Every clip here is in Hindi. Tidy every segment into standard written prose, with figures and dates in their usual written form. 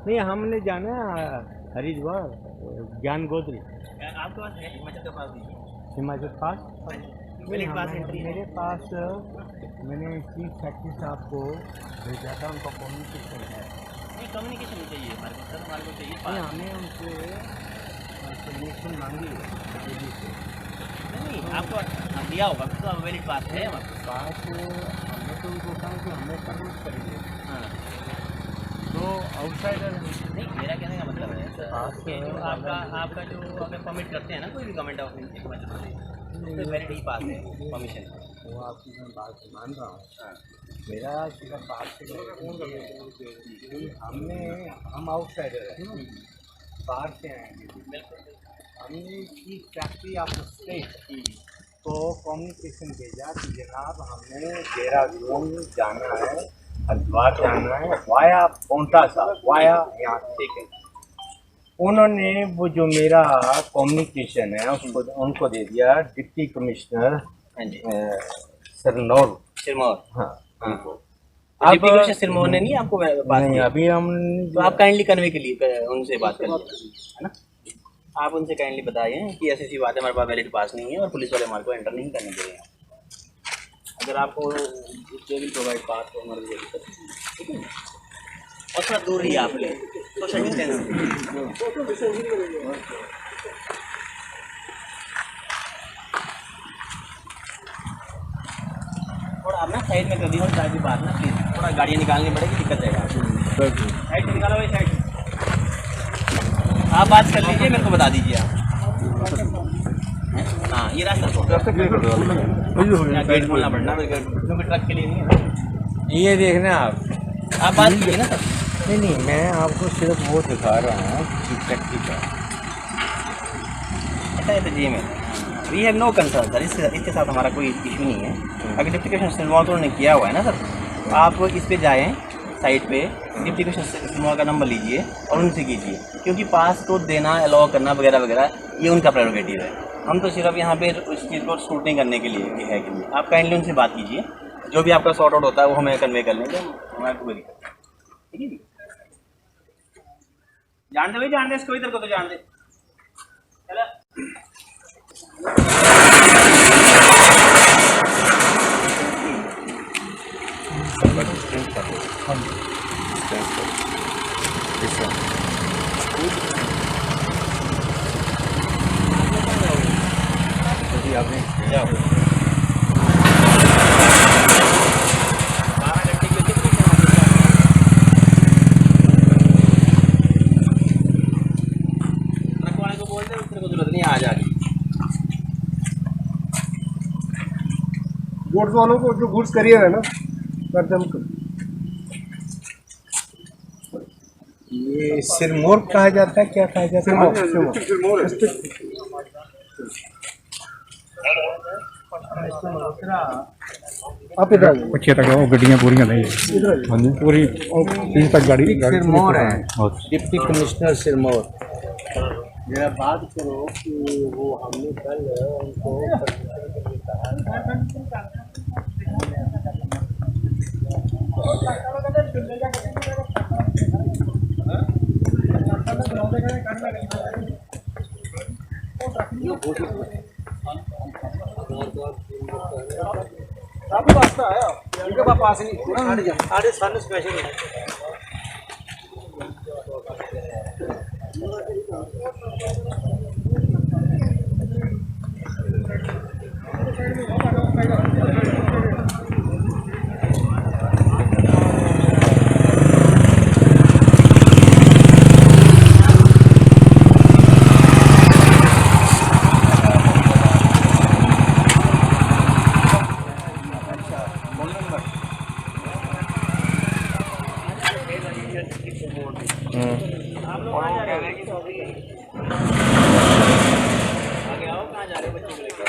नहीं, हमने जाना हरिद्वार ज्ञान गोत्री। आपके पास है हिमाचल का पास दीजिए। हिमाचल पास वैलिड पास एंट्री है। मेरे पास मैंने चीफ सेक्रेटरी साहब को भेजा था, उनका कम्युनिकेशन है। नहीं, कम्युनिकेशन नहीं चाहिए हमारे को सर, हमारे को चाहिए नहीं, पास। हमें उनसे परमिशन मांगी है दिल्ली से। नहीं आपको दिया होगा तो अब वैलिड पास है हमारे पास हमने तो उनको कहा कि हमें परमिट करेंगे, हाँ। तो आउटसाइडर नहीं, मेरा कहने का मतलब है सर पास कि जो आपका जो अगर परमिट करते हैं ना कोई भी गवर्नमेंट ऑफ हिमाचल प्रदेश, तो वैलिड ही पास है परमिशन। वो आपकी मैं बात मान रहा हूँ। हाँ मेरा सीधा पास से हम आउटसाइडर हैं, बाहर से आएंगे। हमने की फैक्ट्री ऑफ स्टेट को कम्युनिकेशन भेजा कि जनाब हमें देहरादून जाना है, हरिद्वार जाना है, वाया पोंटा साहब, वाया यहाँ। ठीक है। उन्होंने वो जो मेरा कम्युनिकेशन है उसको उनको दे दिया डिप्टी कमिश्नर हाँ जी सिरमौर। हाँ उनको डिप्टी कमिश्नर सिरमौर ने नहीं आपको बात नहीं, की? अभी हम तो आप काइंडली कन्वे के लिए उनसे बात कर लीजिए, है ना। आप उनसे काइंडली बताइए कि ऐसी बात है, हमारे पास वैलिड पास नहीं है और पुलिस वाले हमारे को एंटर नहीं करने दे रहे हैं। अगर आपको विल प्रोवाइड पास तो हमारे लिए दिक्कत नहीं, ठीक है। और थोड़ा दूर ही आप ले सोशल डिस्टेंस। थोड़ा आप ना साइड में कर दी और साइड की बात ना प्लीज़, थोड़ा गाड़ियाँ निकालनी पड़ेगी, दिक्कत रहेगा। साइड से निकालो भाई, साइड। आप बात कर लीजिए, मेरे को बता दीजिए आप। हाँ ये रास्ता गेट खोलना पड़ना क्योंकि ट्रक के लिए नहीं है। ये देखना आप बात कीजिए ना सर। नहीं, मैं आपको सिर्फ वो दिखा रहा हूँ चीफ सेक्रेटरी का। अच्छा है तो जी मैं we have no concern sir, इसके साथ हमारा कोई इशू नहीं है। अगर डिप्टीकेशन सिरमौर तो उन्होंने किया हुआ है ना सर, तो आप इस पे जाएँ साइट पे, डिप्टीकेशन सिरमौर का नंबर लीजिए और उनसे कीजिए, क्योंकि पास को देना अलाउ करना वगैरह वगैरह ये उनका प्रेरोगेटिव है। हम तो सिर्फ यहाँ पे उस चीज़ को शूट नहीं करने के लिए है कि लिए आप काइंडली उनसे बात कीजिए, जो भी आपका सॉर्ट आउट होता है वो हमें कन्वे कर लेंगे, हमारे कोई दिक्कत नहीं, ठीक है। जान दे भाई, जान दे इसको, इधर को तो जान दे। चलो आपने जाओ। 12 घंटे की होती है ट्रक वाले को बोल दे, उसको जरूरत नहीं आ जाएगी। गुड्स वालों को जो गुड्स करियर है ना कर दम कर। ये सिरमौर कहा जाता है, क्या कहा जाता है? आप इधर पीछे तक वो गड्डियां पूरी नहीं पूरी तीन तक गाड़ी सिरमौर है, डिप्टी कमिश्नर सिरमौर। जरा बात करो कि वो हमने कल उनको आपको रास्ता आया इनके पास नहीं साढ़े स्पेशल है। आगे आओ, कहाँ जा रहे हो बच्चों को लेकर?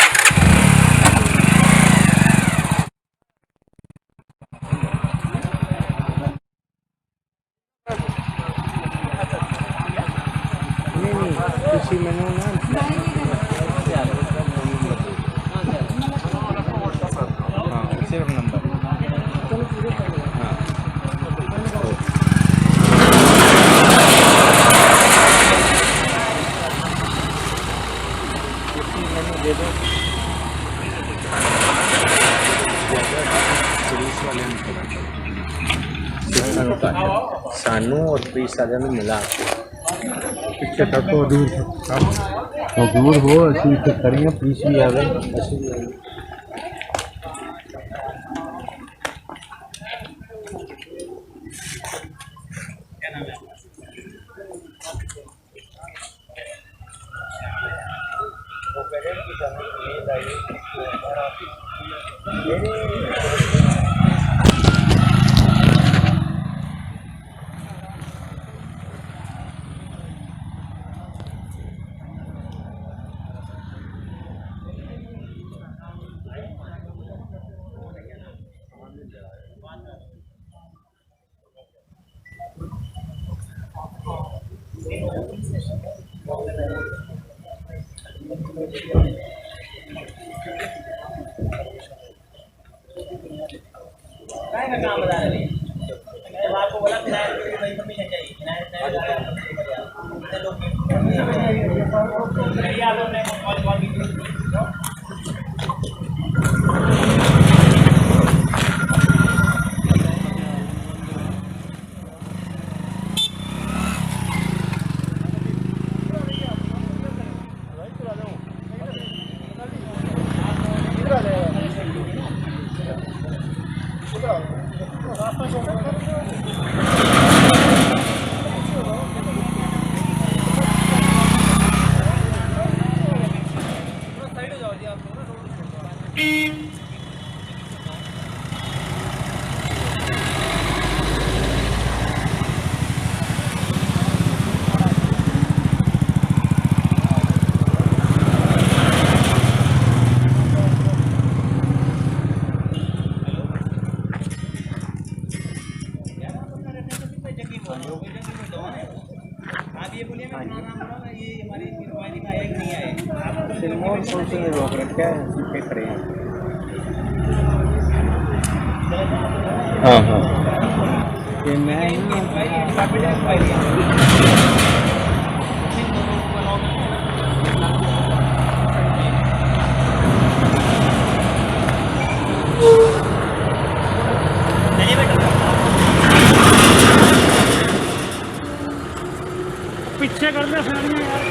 किसी मैंने ना सिर्फ नंबर हाँ दे दो। पुलिस वाले सानू और पुलिस वाले ने मिला पीछे तक तो दूर तो दूर हो ऐसी तो करेंगे पुलिस भी आ गई ऐसे भी आ गई। काम बता रहे हैं मैं आपको बोला फिनाइल के लिए इन्फॉर्मेशन चाहिए फिनाइल रोक रखे हैं खड़े हैं। हाँ हाँ ये मैं पीछे कर दे सामने यार।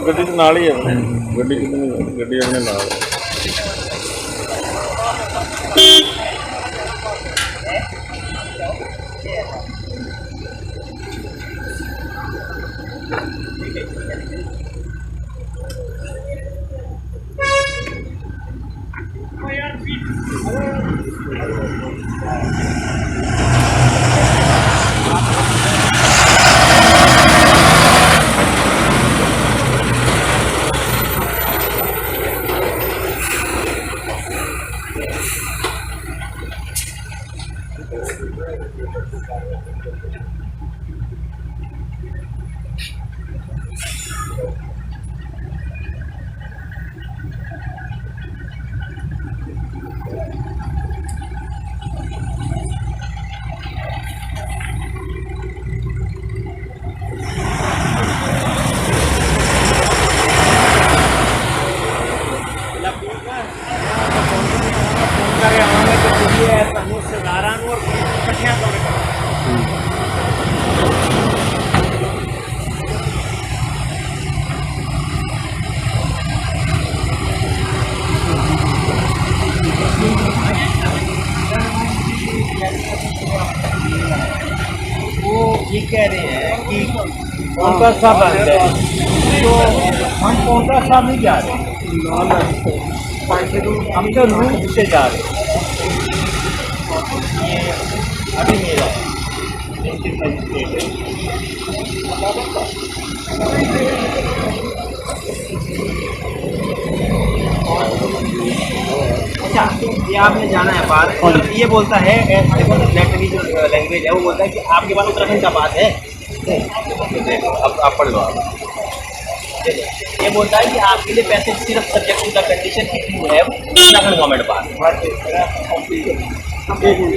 गड्डी के नाल ही है गड्डी गड्डी अपने नाल वो ये कह रहे हैं कि पौंटा साहब बंद है, तो हम पौंटा साहब नहीं जा रहे, हम तो रूट से जा रहे हैं। ये अभी मेरा अच्छा, ये आपने जाना है बात, और ये बोलता है देखो नेट की जो लैंग्वेज है वो बोलता है कि आपके पास उत्तराखंड का पास है। देखो अब आप पढ़ लो आप। देखो ये बोलता है कि आपके लिए पैसे सिर्फ subject to the condition if you have Uttarakhand government pass.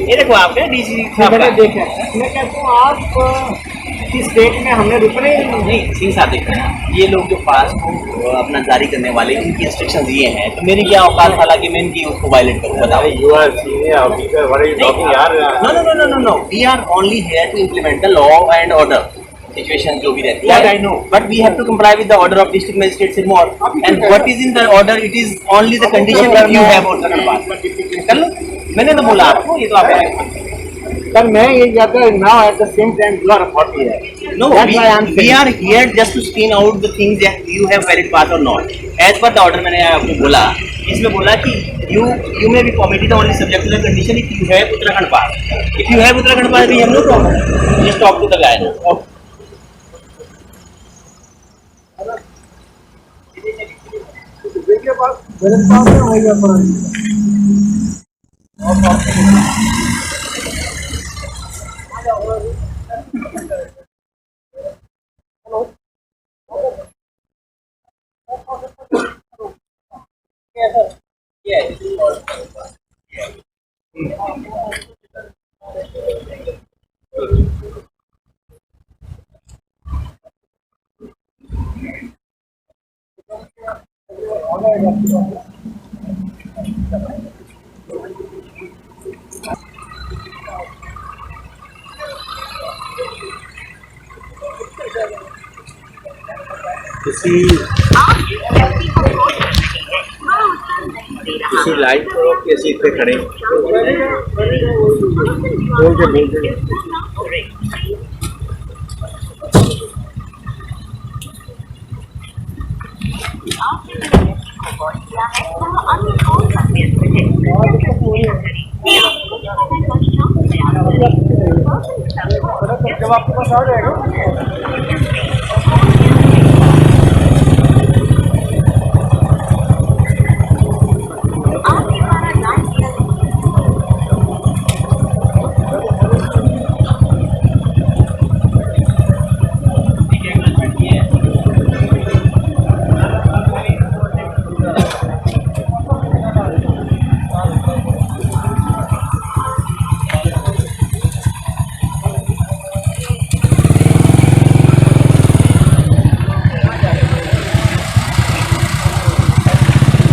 ये देखो आपने डीसी देखें, मैं कहता हूँ आप किस स्टेट में हमने रुकने नहीं सिंह साहब देख रहे हैं ये लोग जो पास अपना जारी करने वाले इनकी इंस्ट्रक्शंस ये हैं, तो मेरी क्या औकात हालांकि मैं इनकी उसको वायलेट करूँ, बताओ। No we are only here to implement the law and order situation जो भी रहती है, I know, but we have to comply with the order of district magistrate Sirmaur, and what is in the order, it is only the condition that you have Uttarakhand pass. कर लो, मैंने तो बोला आपको, ये तो आप सर मैं ये कहता हूँ now at the same time you are 40 है। No, we are here just to screen out the things that you have valid pass or not. As per the order मैंने आपको बोला, इसमें बोला कि you may be permitted only subject to the condition if you have Uttarakhand pass. If you have Uttarakhand pass, we have no problem. Just talk to the guy. किसी लाइन पर के सीट पे खड़े जब आपके पास आ जाएगा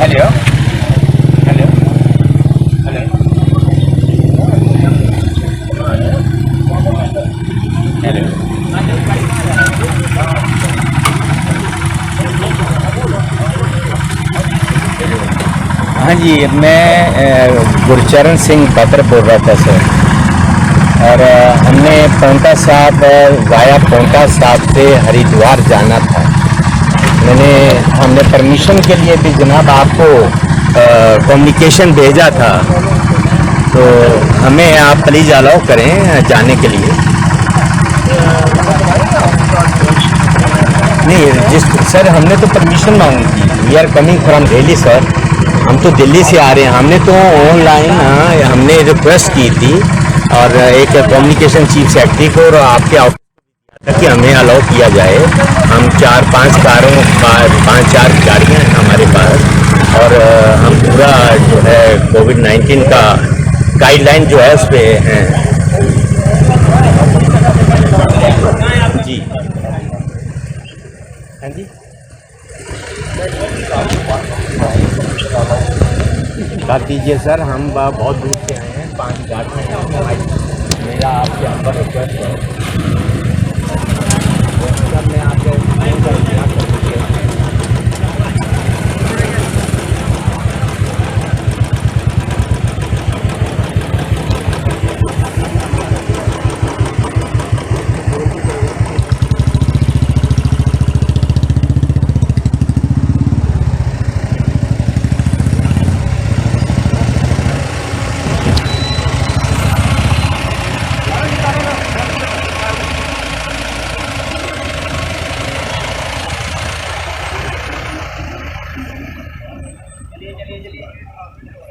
हेलो हेलो हेलो हेलो हाँ जी, मैं गुरचरण सिंह बत्र बोल रहा था सर, और हमने पौंटा साहब वाया पौंटा साहब से हरिद्वार जाना था। हमने परमिशन के लिए भी जनाब आपको कम्युनिकेशन भेजा था, तो हमें आप प्लीज़ अलाउ करें जाने के लिए। नहीं जिस सर हमने तो परमिशन मांगी थी, we are coming from Delhi sir, हम तो दिल्ली से आ रहे हैं। हमने तो ऑनलाइन हमने रिक्वेस्ट की थी और एक कम्युनिकेशन चीफ सेक्रेटरी को और आपके ऑफिस कि हमें अलाउ किया जाए। हम 4-5 कारों 5-4 गाड़ियाँ हैं हमारे पास, और हम पूरा जो है कोविड-19 का गाइडलाइन जो है उस पर हैं जी। हाँ जी, कर दीजिए सर, हम बहुत दूर से आए हैं, 5 गाड़ियाँ हैं। मेरा आपसे अपर रिक्वेस्ट है, जब मैं आपके फोन का इंतजार कर सकते हैं।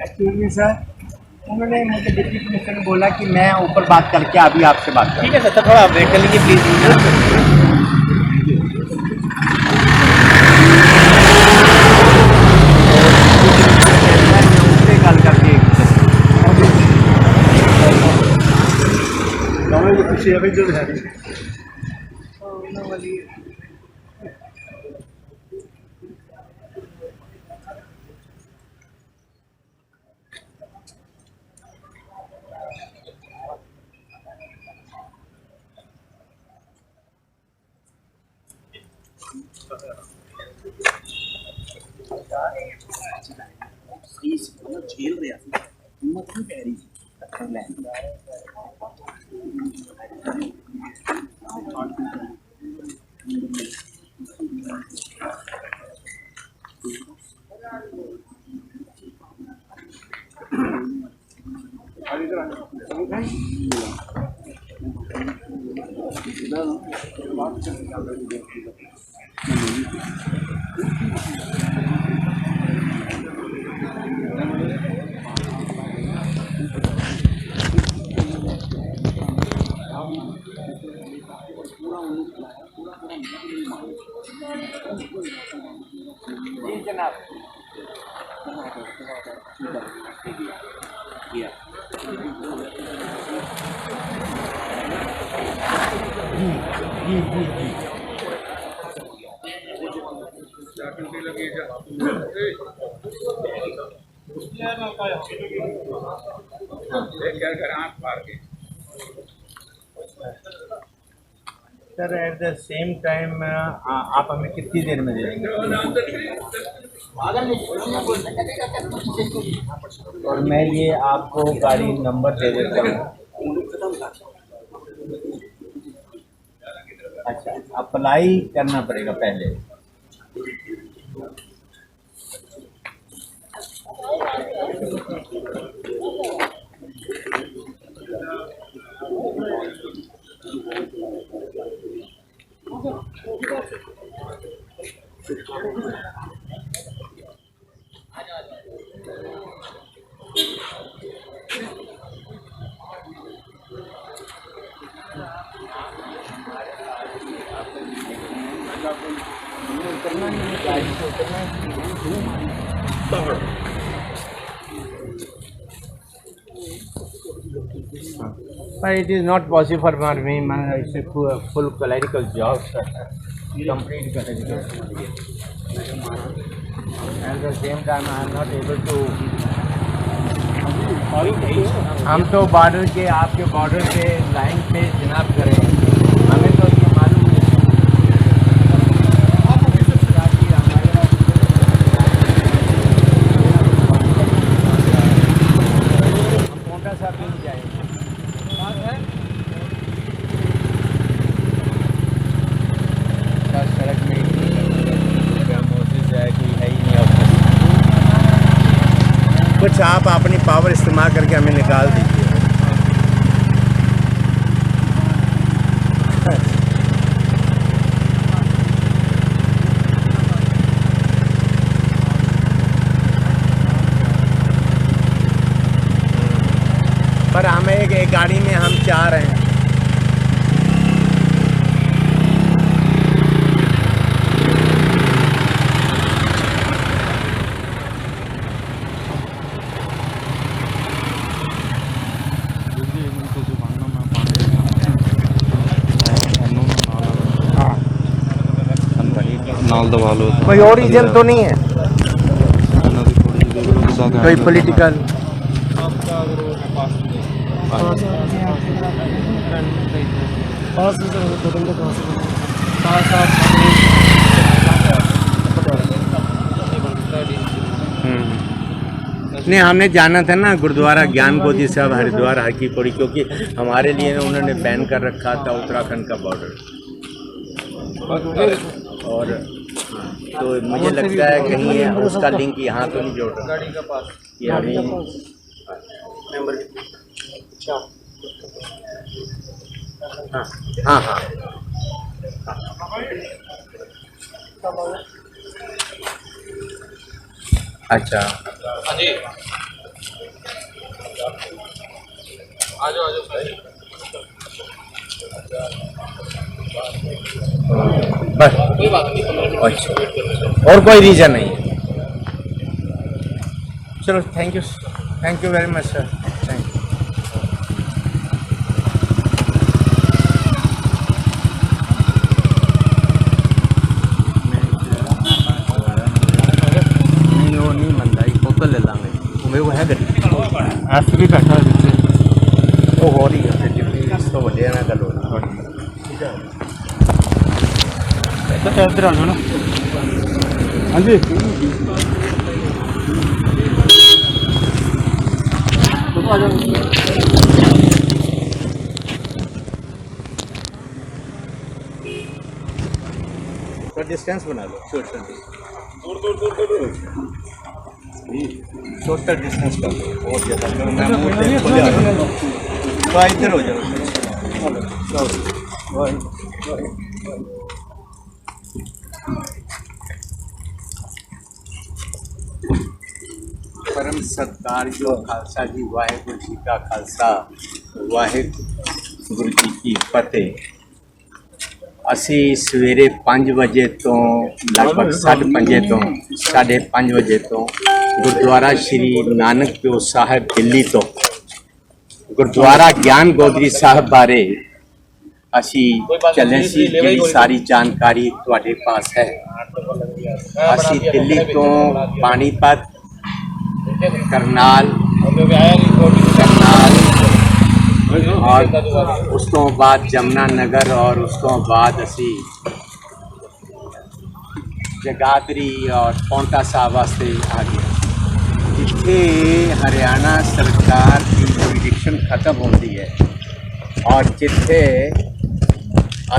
एक्सक्यूज मी सर, उन्होंने मुझे डिप्टी कमिश्नर ने बोला कि मैं ऊपर बात करके अभी आपसे बात करूँ। ठीक है सर, थोड़ा वेट कर लीजिए प्लीज़। गल करके खुशी अभी जो है झेल रहा हिम्मत नहीं कह रही जी जनाब। जी जी जी sir, at the same time आप हमें कितनी देर में दे देंगे? और मैं ये आपको गाड़ी नंबर दे देता हूँ। अच्छा, अप्लाई करना पड़ेगा पहले। But it is not possible for me. It's a full clerical job, sir. Complete clerical. At the same time, I am not able to. हम तो बॉर्डर के आपके बॉर्डर पे लाइन पे जनाब करें, हमें तो ये मालूम नहीं। मोटा सा मिल जाए सड़क में मोसेस है, कोई है ही नहीं ऑफिस। कुछ आप अपनी पावर इस्तेमाल करके हमें निकाल दीजिए। पर हमें एक गाड़ी में हम 4 हैं। नाल दबा लो कोई और रीजन तो नहीं है, कोई पॉलिटिकल? नहीं, हमने जाना था ना गुरुद्वारा ज्ञान गोदी साहब हरिद्वार हर की पौड़ी, क्योंकि हमारे लिए ना उन्होंने बैन कर रखा था उत्तराखंड का बॉर्डर। और तो मुझे लगता है कहीं है उसका लिंक यहाँ तो नहीं जोड़ रहा कि अभी हाँ हाँ अच्छा बस अच्छा, और कोई रीज़न नहीं है। चलो thank you very much sir, thank you. नहीं वो नहीं बनता, एक बोतल ले लांगे मेरे को है गड्डी ऐसे भी बैठा है पीछे। वो हो रही है तो बढ़िया ना करो इधर आ जाओ ना। हाँ जी तो डिस्टेंस बना लो, सोशल डिस्टेंस कर लो, बहुत ज़्यादा करो। मैं मुँह से खुले आ रहा हूँ, तो इधर हो जाओ। परम सत्कारयोग खालसा जी, वाहेगुरु जी का खालसा, वाहेगुरु जी की फतेह। ਅਸੀਂ ਸਵੇਰੇ 5 ਵਜੇ ਤੋਂ ਲਗਭਗ 5:30 ਤੋਂ 5:30 ਵਜੇ ਤੋਂ ਗੁਰਦੁਆਰਾ ਸ਼੍ਰੀ ਨਾਨਕ ਪਿਓ ਸਾਹਿਬ ਦਿੱਲੀ ਤੋਂ ਗੁਰਦੁਆਰਾ ਗਿਆਨ ਗੋਦਰੀ ਸਾਹਿਬ ਬਾਰੇ ਅਸੀਂ ਚੱਲੇ ਸੀ। ਜਿਹੜੀ ਸਾਰੀ ਜਾਣਕਾਰੀ ਤੁਹਾਡੇ ਪਾਸ ਹੈ। ਅਸੀਂ ਦਿੱਲੀ ਤੋਂ ਪਾਣੀਪਤ, ਕਰਨਾਲ और उस तो बाद जमुना नगर और उस तो बाद असी जगाधरी और पौंटा साहब वास्ते आ गए, जिथे हरियाणा सरकार की जुरिडिक्शन खत्म होती है और जिथे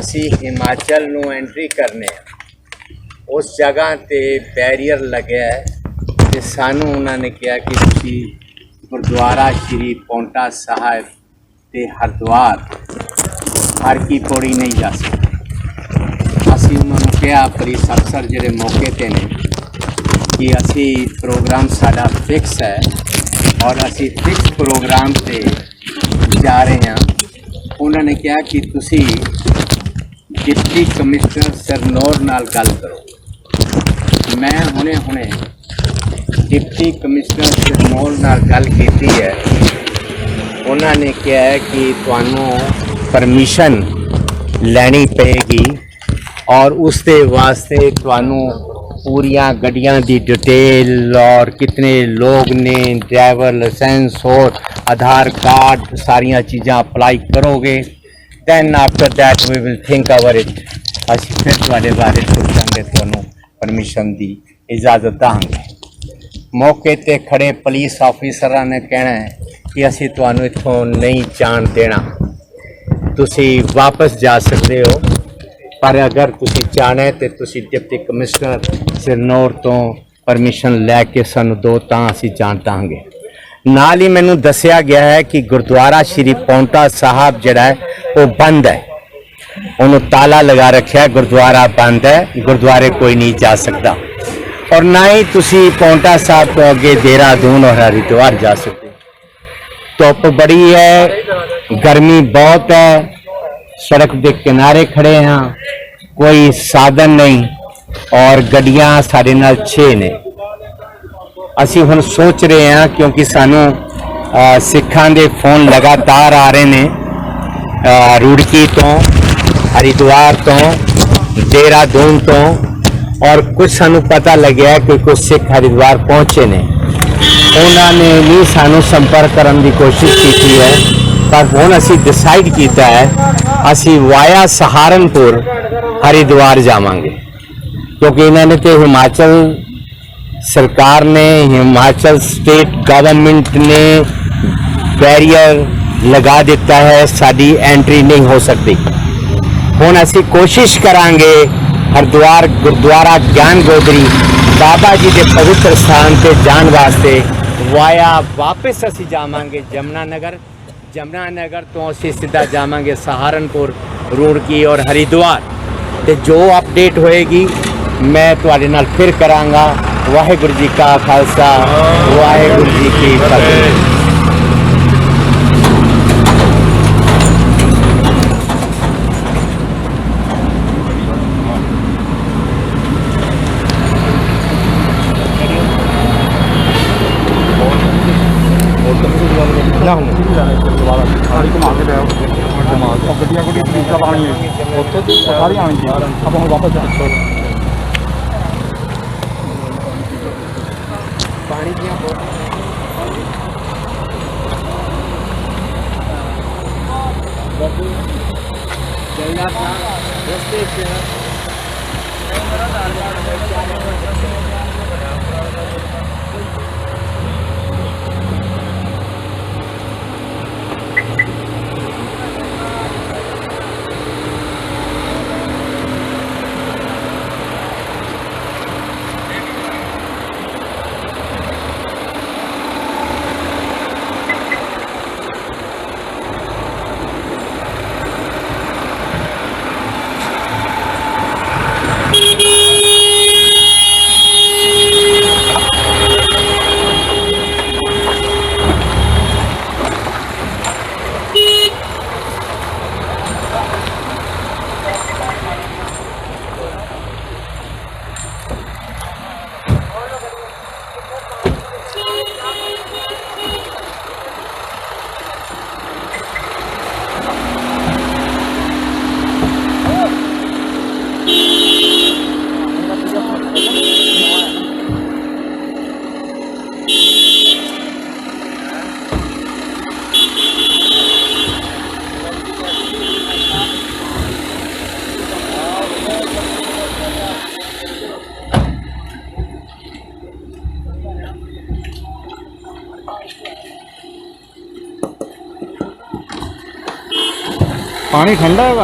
असी हिमाचल नू एंट्री करने उस जगह ते बैरियर लगे ते सानू उन्होंने कहा कि तुसी गुरुद्वारा श्री पौंटा साहब ਤੇ ਹਰਿਦੁਆਰ ਹਰ ਕੀ ਪੌੜੀ ਨਹੀਂ ਜਾ ਸਕਦੇ। ਅਸੀਂ ਉਹਨਾਂ ਨੂੰ ਕਿਹਾ ਪੁਲਿਸ ਅਫਸਰ ਜਿਹੜੇ ਮੌਕੇ 'ਤੇ ਨੇ ਕਿ ਅਸੀਂ ਪ੍ਰੋਗਰਾਮ ਸਾਡਾ ਫਿਕਸ ਹੈ ਔਰ ਅਸੀਂ ਫਿਕਸ ਪ੍ਰੋਗਰਾਮ 'ਤੇ ਜਾ ਰਹੇ ਹਾਂ। ਉਹਨਾਂ ਨੇ ਕਿਹਾ ਕਿ ਤੁਸੀਂ ਡਿਪਟੀ ਕਮਿਸ਼ਨਰ ਸਰਨੌਰ ਨਾਲ ਗੱਲ ਕਰੋ। ਮੈਂ ਹੁਣੇ ਡਿਪਟੀ ਕਮਿਸ਼ਨਰ ਸਰਨੌਰ ਨਾਲ ਗੱਲ ਕੀਤੀ ਹੈ। उन्होंने कहा है कि तुहानू परमिशन लैनी पेगी और उसके वास्ते तुहानू पूरियां गड्डियां दी डिटेल और कितने लोग ने, ड्राइवर लाइसेंस और आधार कार्ड सारिया चीज़ां अप्लाई करोगे। Then after that we will think over it. असीं फिर तुहाडे बारे सोचांगे, तुहानू परमिशन दी इजाज़त देंगे। मौके ते खड़े पुलिस ऑफिसरां ने कहना है कि असी तुहानू इत्थों नहीं जान देना, तुसी वापस जा सकते हो, पर अगर तुसी चाहना है तो तुसी डिप्टी कमिश्नर सिरनौर तो परमिशन लैके सानू दो तां असी जान देंगे। नाल ही मैनू दसिया गया है कि गुरुद्वारा श्री पौंटा साहब जिहड़ा है वो बंद है, उन्होंने ताला लगा रखा है, गुरुद्वारा बंद है, गुरुद्वारे कोई नहीं जा सकता और ना ही तुसी पौंटा साहब तो अगे देहरादून और हरिद्वार जा सकते। धुप बड़ी है, गर्मी बहुत है, सड़क के किनारे खड़े हैं, कोई साधन नहीं और गड्डियां साढ़े नाल 6 ने। असी हुण सोच रहे हैं क्योंकि सानू सिखां दे फोन लगातार आ रहे ने रुड़की तो, हरिद्वार तो, देहरादून तो और कुछ सानू पता लग्या कि कुछ सिख हरिद्वार पहुंचे ने। उन्होंने भी सानू संपर्क करने की कोशिश की है पर हुण असी डिसाइड कीता है असी वाया सहारनपुर हरिद्वार जावांगे, क्योंकि इन्होंने तो हिमाचल सरकार ने, हिमाचल स्टेट गवर्नमेंट ने बैरियर लगा दिता है, साडी एंट्री नहीं हो सकती। हुण असी कोशिश करांगे हरिद्वार गुरुद्वारा ज्ञान गोदरी बाबा जी के पवित्र स्थान से जाने वास्ते वाया वापस असी जावांगे जमुनानगर तो असी सीधा जावांगे सहारनपुर रुड़की और हरिद्वार। तो जो अपडेट होएगी मैं तुहाडे नाल फिर करांगा। वाहिगुरू जी का खालसा, वाहिगुरू जी की फतेह। ਗੱਡੀਆਂ ਕੋਈ ਤਰੀਕਾ ਪਾਣੀ ਹੈ ਉੱਥੇ ਸਾਰੀ ਆਣੀ ਜੀ ਆਪਾਂ ਹੁਣ ਵਾਪਸ ਜਾਣਾ पानी ਦੀਆਂ जलना था रस्ते से पानी ठंडा है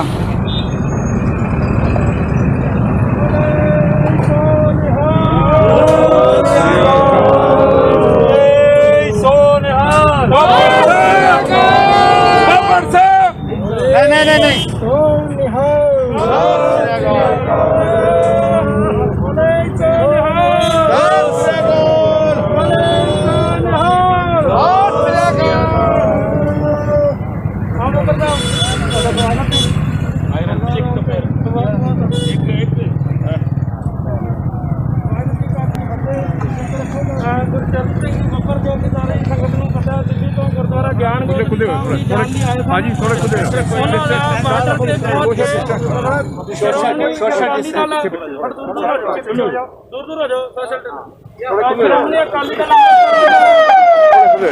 हाँ जी थोड़े खुले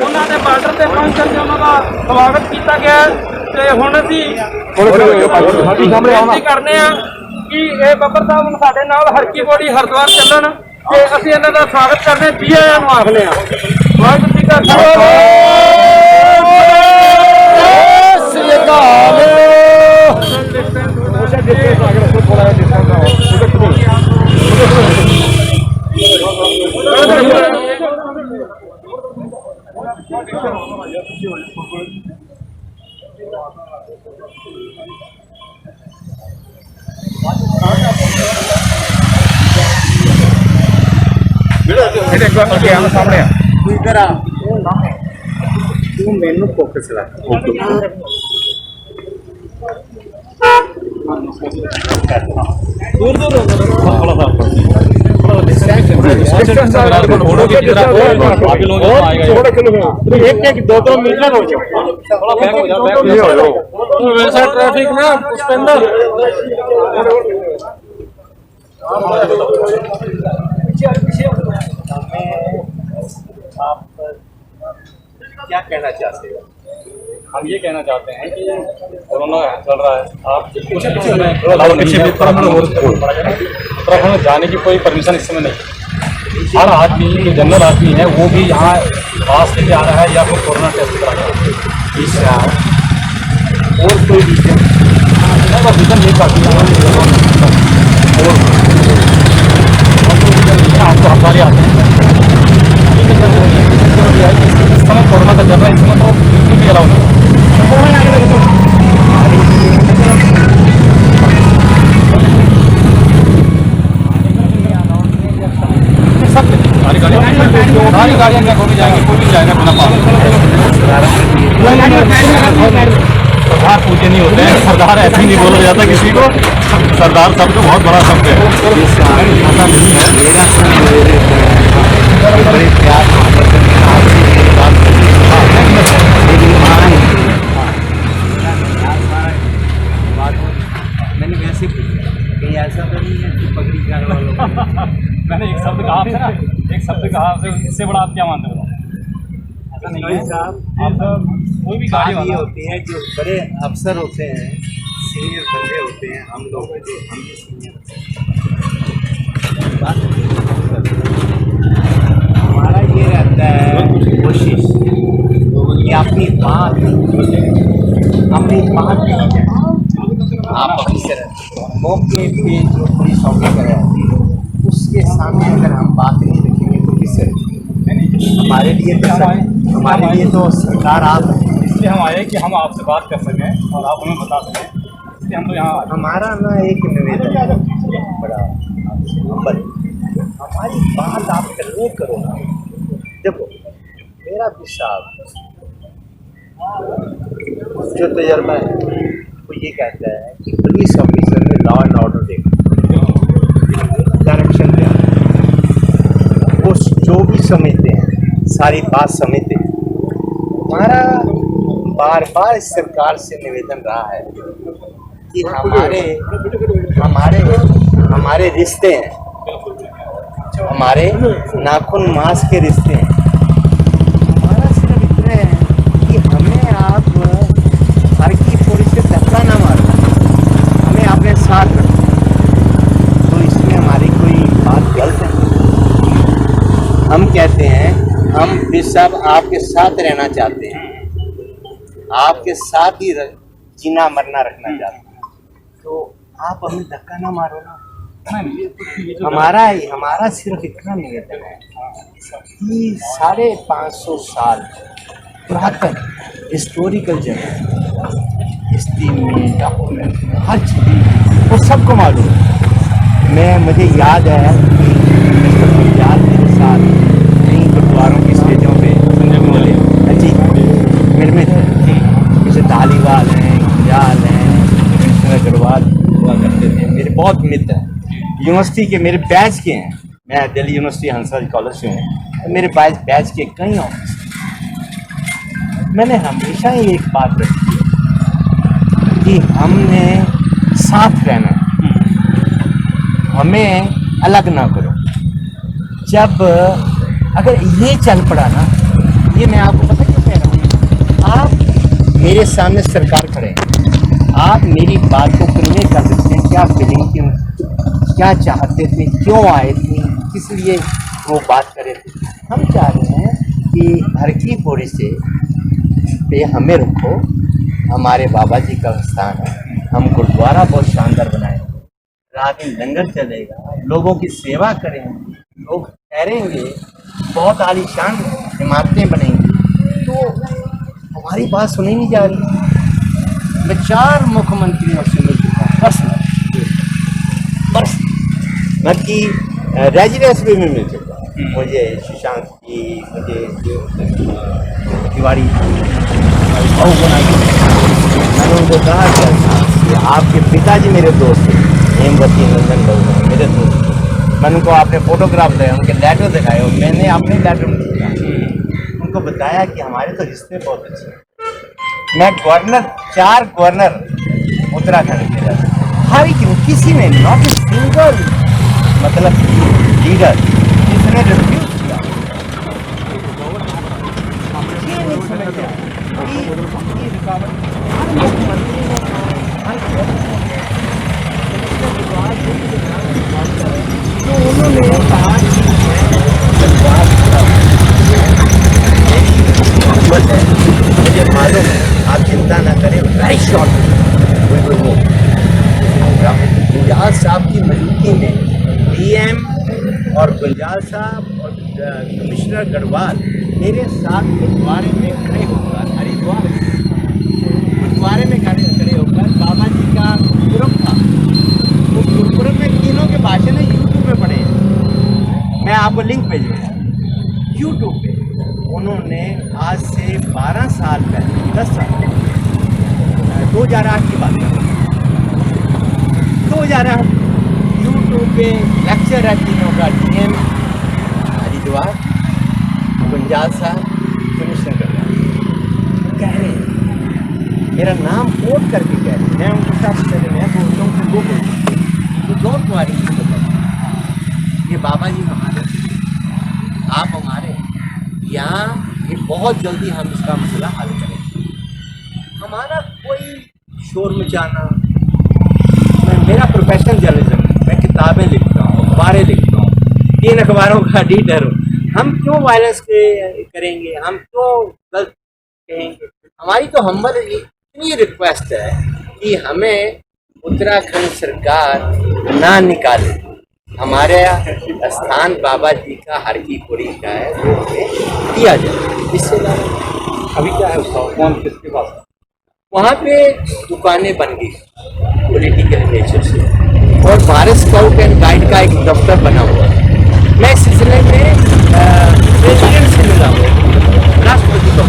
ਉਹਨਾਂ ਬਾਰਡਰ ਤੇ ਪਹੁੰਚਣ ਤੇ ਉਹਨਾਂ ਦਾ ਸਵਾਗਤ ਕੀਤਾ ਗਿਆ ਤੇ ਹੁਣ ਅਸੀਂ ਬੇਨਤੀ ਕਰਨੇ ਆ ਕਿ ਇਹ ਬੱਬਰ ਸਾਹਿਬ ਹੁਣ ਸਾਡੇ ਨਾਲ ਹਰਕੀ ਬੋੜੀ ਹਰਿਦੁਆਰ ਚੱਲਣ ਤੇ ਅਸੀਂ ਇਹਨਾਂ ਦਾ ਸਵਾਗਤ ਕਰਦੇ ਜੀ ਆਇਆਂ ਨੂੰ ਆਖਦੇ ਆ। ਵਾਹਿਗੁਰੂ ਜੀ ਕਾ ਖਾਲਸਾ। सामने तू मैनू फोकस ला एक दो मीटर हो जाओ वैसा ट्रैफिक ना पुष्पेंद्र आप क्या कहना चाहते हो? हम ये कहना चाहते हैं कि कोरोना चल रहा है, आप कुछ समय उत्तराखंड में जाने की कोई परमिशन इस समय नहीं। हर आदमी जो जनरल आदमी है वो भी यहाँ पास लेके आ रहा है या फिर कोरोना टेस्ट करा रहा है। और कोई रीजन ये काफ़ी आपको हमारे आते हैं इस समय कोरोना का चल रहा है, इस समय तो बिल्कुल भी अलाउ नहीं। सारी गाड़ियाँ क्या घूमी जाएंगी, कोई भी जाएगा बिना पास। सरदार पूजे नहीं होते हैं, सरदार ऐसे ही नहीं बोला जाता किसी को। सरदार शब्द तो बहुत बड़ा शब्द है, ऐसा नहीं है। बड़े प्यार मैंने वैसे पूछा कहीं ऐसा तो नहीं है कि पगड़ी कार वालों मैंने एक शब्द कहा आपसे ना, एक शब्द कहा आपसे, इससे बड़ा आप क्या मानते हो? ऐसा नहीं है साहब, आप कोई भी गाड़ी ये वाला होती है जो बड़े अफसर होते हैं, सीनियर बंदे होते हैं, हम लोग हम भी सीनियर हमारा ये रहता है कोशिश कि अपनी बात नहीं है। आप अफसर मौके पे जो पुलिस ऑफिसर है उसके सामने अगर हम बात नहीं रखेंगे तो किससे? हमारे लिए तो सरकार आप है। इसलिए हम आए कि हम आपसे बात कर सकें और आप हमें बता सकें, इसलिए हम तो यहाँ आए। हमारा ना एक निवेदन है बड़ा नंबर, हमारी बात आप करने करो ना। देखो मेरा पेशाब जो तजर्बा है वो ये कहता है कि पुलिस ऑफिसर में लॉ एंड ऑर्डर देखो, डायरेक्शन दे, वो जो भी समझते हैं सारी बात समझते हैं। हमारा बार बार इस सरकार से निवेदन रहा है कि हमारे रिश्ते हैं, हमारे नाखून मांस के रिश्ते हैं। हमारा सिर्फ इतना है कि हमें आप हर की थोड़ी से धक्का ना मारो, हमें अपने साथ रखो। तो इसमें हमारी कोई बात गलत है? हम कहते हैं हम फिर साहब आपके साथ रहना चाहते हैं, आपके साथ ही जीना मरना रखना चाहते हैं, तो आप हमें धक्का ना मारो ना। हमारा सिर्फ इतना निवेदन है कि 550 साल पुरातन हिस्टोरिकल जगह एस्टीमेट डॉक्यूमेंट हर चीज़ वो सबको मालूम है। मुझे याद है मेरे साथ कई गुरुद्वारों की स्टेजों पे जी मेरे में थे, जैसे धालीवाल हैं, गुजराल हैं, कृष्ण अग्रवाल हुआ करते थे, मेरे बहुत मित्र हैं, यूनिवर्सिटी के मेरे बैच के हैं। मैं दिल्ली यूनिवर्सिटी हंसराज कॉलेज से हूँ, तो मेरे बैच के कई ऑफिस। मैंने हमेशा ही एक बात रखी है कि हमने साथ रहना, हमें अलग ना करो। जब अगर ये चल पड़ा ना, ये मैं आपको पता क्या कह रहा हूँ, आप मेरे सामने सरकार खड़े हैं, आप मेरी बात को कन्वे कर सकते हैं, क्या फीलिंग थी, क्या चाहते थे, क्यों आए थे, किस लिए वो बात करे थे। हम चाह रहे हैं कि हर की पौड़ी से पे हमें रखो, हमारे बाबा जी का स्थान है, हम गुरुद्वारा बहुत शानदार बनाएंगे, रात में लंगर चलेगा, लोगों की सेवा करेंगे, लोग ठहरेंगे, बहुत आलीशान इमारतें बनेंगी। तो हमारी बात सुनी नहीं जा रही। मैं 4 मुख्यमंत्रियों से मिल चुका हूँ, बस बाकी रेजिडेंस भी में मिल चुका हूँ। मुझे सुशांत जी, मुझे तिवारी बहू बनाई, मैंने उनको कहा कि आपके पिताजी मेरे दोस्त थे, हेमवती नंदन बहू मेरे दोस्त। मैंने उनको आपने फोटोग्राफ दिया, उनके लेटर दिखाए, और मैंने अपने लेटर में दिया, उनको बताया कि हमारे तो रिश्ते बहुत अच्छे हैं। मैं गवर्नर 4 गवर्नर उत्तराखंड के रहते, हर एक किसी ने नॉट ए सिंगल मतलब लीडर जिसने रिफ्यूज किया। ये नहीं समझ तो उन्होंने कहा मोहम्मद है, मुझे मालूम है, आप चिंता ना करें, वेरी शॉर्ट गुलजार साहब की मौजूदगी में डीएम और गुलजार साहब और कमिश्नर गढ़वाल मेरे साथ गुरुद्वारे में खड़े होकर हरिद्वार गुरुद्वारे में खड़े होकर बाबा जी का गुरुपुरब था। वो गुरुपुरब में तीनों के भाषण यूट्यूब में पड़े हैं, मैं आपको लिंक भेजूँगा यूट्यूब पे। उन्होंने आज से 12 साल पहले 10 साल 2008 की बात है, 2008 यूट्यूब पे लेक्चर है तीनों का, डीएम हरिद्वार, गुलजार साहब, कमिश्नर गढ़वाल कह रहे हैं, मेरा नाम कोट करके कह रहे हैं, मैं उनके साथ चले, मैं बोलता हूँ कि वो बोलते तो डोंट वरी, ये बाबा जी हमारे, आप हमारे यहाँ, ये बहुत जल्दी हम इसका मसला हल करेंगे। हमारा कोई शोर मचाना, मेरा प्रोफेशनल जर्नलिज्म, मैं किताबें लिखता हूँ, अखबारें लिखता हूँ, 3 अखबारों का एडिटर हूँ। हम क्यों वायलेंस करेंगे, हम क्यों गलत कहेंगे? हमारी तो हम्बल इतनी रिक्वेस्ट है कि हमें उत्तराखंड सरकार ना निकाले, हमारे स्थान बाबा जी का हर की पुरी का है, वो हमें दिया जाए। इससे अभी क्या है उसका, कौन किसके पास? वहाँ पे दुकानें बन गई पॉलिटिकल नेचर से, और भारत स्काउट एंड गाइड का एक दफ्तर बना हुआ है। मैं इस सिलसिले में प्रेसिडेंट से मिला हूँ, राष्ट्रपति को,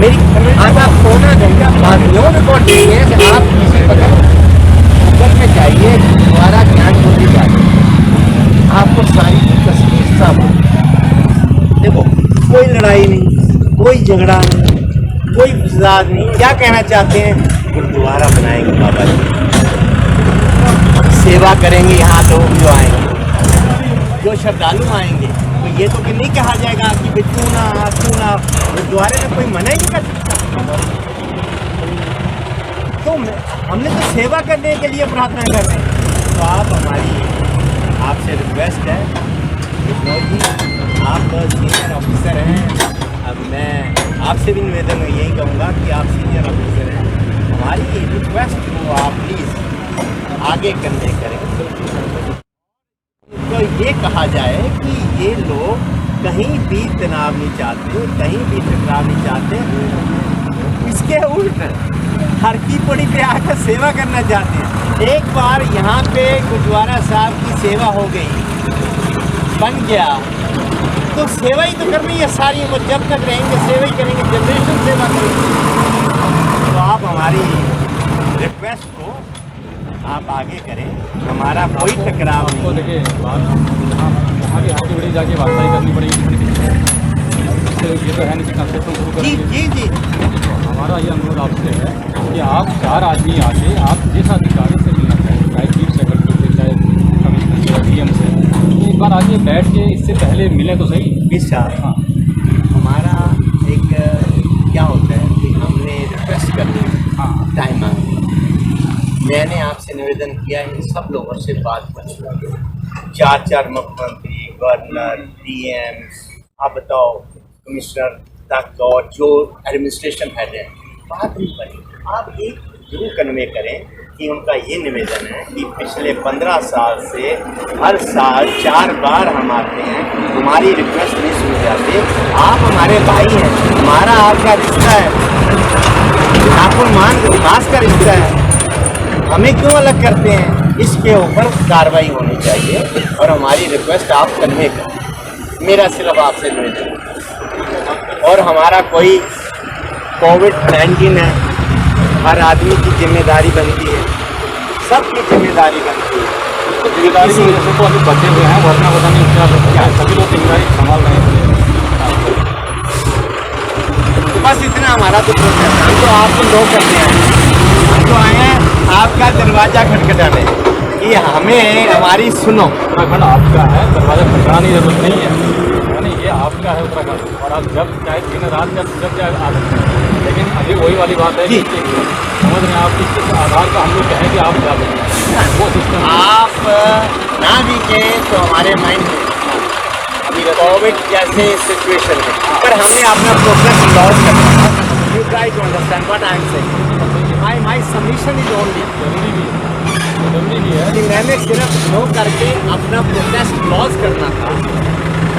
मेरी आधा पौना घंटा बाद नो रिकॉर्ड नहीं है कि आप किसी पता गूगल में जाइए, द्वारा ज्ञान बोली जाए, आपको सारी तस्वीर साफ हो। देखो, कोई लड़ाई नहीं, कोई झगड़ा नहीं, कोई फसाद नहीं। क्या कहना चाहते हैं? गुरुद्वारा बनाएंगे बाबा जी, सेवा करेंगे यहाँ लोग जो आएंगे, जो श्रद्धालु आएंगे, तो ये तो कि नहीं कहा जाएगा कि भाई तू ना, गुरुद्वारे में कोई मना ही नहीं कर सकता। तो हमने तो सेवा करने के लिए प्रार्थना कर रहे हैं। तो आप हमारी, आपसे रिक्वेस्ट है, जी आप सीनियर ऑफिसर हैं, अब मैं आपसे भी निवेदन यही कहूँगा कि आप सीनियर ऑफिसर हैं, हमारी रिक्वेस्ट को आप प्लीज़ आगे करने करें। तो ये कहा जाए कि ये लोग कहीं भी तनाव नहीं चाहते, कहीं भी टकराव नहीं चाहते, इसके उल्ट हर की पड़ी पे आकर सेवा करना चाहते हैं। एक बार यहाँ पे गुरुद्वारा साहब की सेवा हो गई, बन गया, तो सेवा ही तो करनी है सारी उम्र, जब तक रहेंगे सेवा ही करेंगे, जनरेशन सेवा करेंगे। तो आप हमारी रिक्वेस्ट को आप आगे करें, हमारा कोई टकराव नहीं। देखिए वहाँ की हाथी बड़ी जाके वार्ताई करनी पड़ेगी, ये तो है नहीं कंसेप्शन शुरू करेंगे। जी जी, हमारा ये अनुरोध आपसे है कि आप 4 आदमी आके आप जिस अधिकारी से मिलना चाहिए, चाहे चीफ सेक्रेटरी से, चाहे कमिश्नर से, डीएम से, एक बार आके बैठ के इससे पहले मिले तो सही। हाँ, हमारा एक क्या होता है कि हमने रिक्वेस्ट कर दी, हाँ टाइम आ गया, मैंने आपसे निवेदन किया है, सब लोगों से बात कर, 4 मुख्यमंत्री, गवर्नर, डीएम, आप बताओ कमिश्नर तक, और जो एडमिनिस्ट्रेशन हेड है, बात नहीं बनी। आप एक जरूर कन्वे करें कि उनका ये निवेदन है कि पिछले 15 साल से हर साल 4 बार हम आते हैं, हमारी रिक्वेस्ट नहीं सुनी जाती। आप हमारे भाई हैं, हमारा आपका रिश्ता है, आपको मान विकास का रिश्ता है, हमें क्यों अलग करते हैं? इसके ऊपर कार्रवाई होनी चाहिए और हमारी रिक्वेस्ट आप कन्वे करें, मेरा सिर्फ आपसे निवेदन। और हमारा कोई कोविड-19 है, हर आदमी की जिम्मेदारी बनती है, सबकी जिम्मेदारी बनती है। तो जिम्मेदारी की वजह से तो अभी बचे हुए हैं, वरना पता नहीं क्या क्या सभी लोग जिम्मेदारी संभाल रहे हैं। तो बस इतना हमारा तो प्रोसेस है, हम तो आपको लो करते हैं, हम तो आए हैं आपका दरवाज़ा खटखटाने कि हमें हमारी सुनो। उत्तराखंड आपका है, दरवाज़ा खटखटाने की जरूरत नहीं है, यानी ये आपका है उत्तराखंड और आप जब चाहे दिन रात जब चाहे आ सकते हैं, लेकिन अभी वही वाली बात है कि समझ रहे हैं आप किस आधार का हम लोग कहें कि आप जा सकते वो सिस्टम आप ना भी कहें तो हमारे माइंड में अभी कोविड जैसे सिचुएशन है, पर हमने अपना प्रोग्रेस लॉस करना। You try to understand what I am saying. My submission is only जरूरी भी है कि मैंने सिर्फ नो करके अपना प्रोग्रेस लॉस करना था,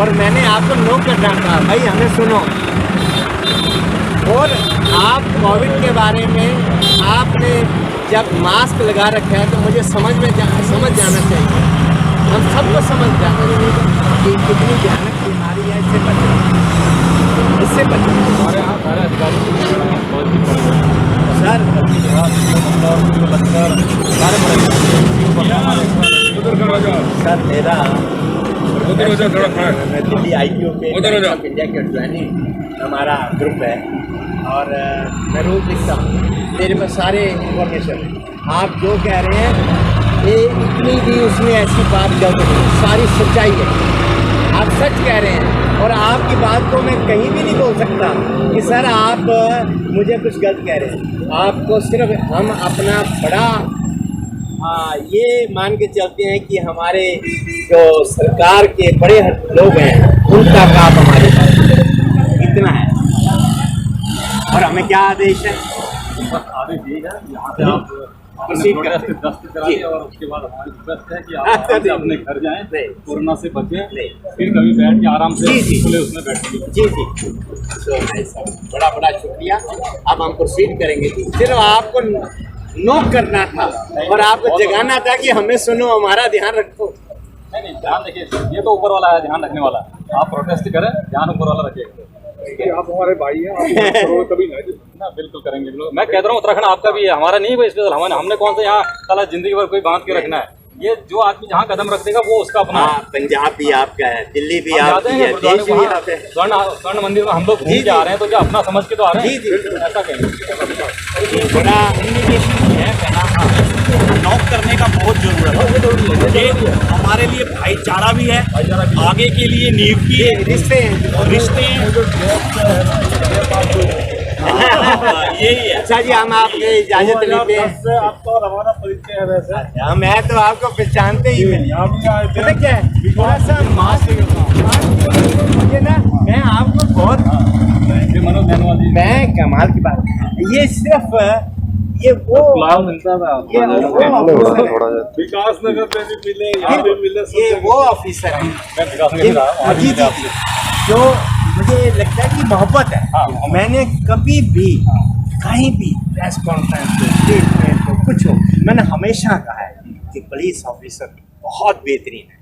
और मैंने आपको नो करना था भाई हमें सुनो। और आप कोविड के बारे में आपने जब मास्क लगा रखा है तो मुझे समझ जाना चाहिए, हम सबको समझ जाना चाहिए कि कितनी भयानक बीमारी है, इससे बचना हमारे यहाँ सारे अधिकारी सर। सर मेरा मैं दिल्ली IPO पे इंडिया के ज्वाइनिंग हमारा ग्रुप है, और मैं रोज लिखता हूँ, मेरे पास सारे इन्फॉर्मेशन। आप जो कह रहे हैं ये इतनी भी उसमें ऐसी बात गलत नहीं, सारी सच्चाई है, आप सच कह रहे हैं, और आपकी बात को मैं कहीं भी नहीं बोल सकता कि सर आप मुझे कुछ गलत कह रहे हैं। आपको सिर्फ हम अपना बड़ा ये मान के चलते हैं कि हमारे जो सरकार के बड़े लोग हैं उनका काम हमारे पास इतना है, और हमें क्या आदेश है? आदेश दिएगा यहाँ से आप दस्त कराइए और उसके बाद हमारी रिक्वेस्ट है कि आप अपने घर जाएं, कोरोना से बचें, फिर कभी बैठ के आराम से खुले उसमें बैठेंगे। जी जी तो भाई साहब बड़ा बड़ा शुक्रिया। अब हम प्रोसीड करेंगे। सिर्फ आपको नो करना था और आपको जगाना था कि हमें सुनो, हमारा ध्यान रखो। नहीं ध्यान रखिए, ये तो ऊपर वाला है ध्यान रखने वाला। आप प्रोटेस्ट करें, ध्यान ऊपर वाला रखिएगा। आप हमारे भाई हैं, आप कभी ना बिल्कुल करेंगे। मैं कहता हूँ उत्तराखंड आपका भी है, हमारा नहीं है स्पेशल। हमने कौन सा यहाँ साला जिंदगी भर कोई बांध के रखना है। ये जो आदमी जहाँ कदम रख देगा वो उसका अपना है। पंजाब भी आपका है, दिल्ली भी आपकी है, देश भी आपका है। स्वर्ण मंदिर में हम लोग घूम के आ रहे हैं, तो क्या अपना समझ के तो आ रहे हैं। जी ऐसा कहेंगे बड़ा नॉक करने का बहुत जरूरत है। ये हमारे लिए भाईचारा भी है, आगे के लिए नींव भी है, रिश्ते यही है। अच्छा जी, हम आपके इजाजत लेते हैं। आपका हमारा परिचय है वैसे। मैं तो आपको पहचानते ही नहीं। पता क्या है, थोड़ा सा मास्क ये ना, मैं आपको बहुत मैं कमाल की बात, ये सिर्फ ये वो मिलता था ये विकास नगर पे भी मिले, यहाँ भी मिले। ये वो ऑफिसर है जी जो मुझे लगता है कि मोहब्बत है। मैंने कभी भी कहीं भी प्रेस कॉन्फ्रेंस पे, स्टेटमेंट पे, कुछ हो, मैंने हमेशा कहा है कि पुलिस ऑफिसर बहुत बेहतरीन है,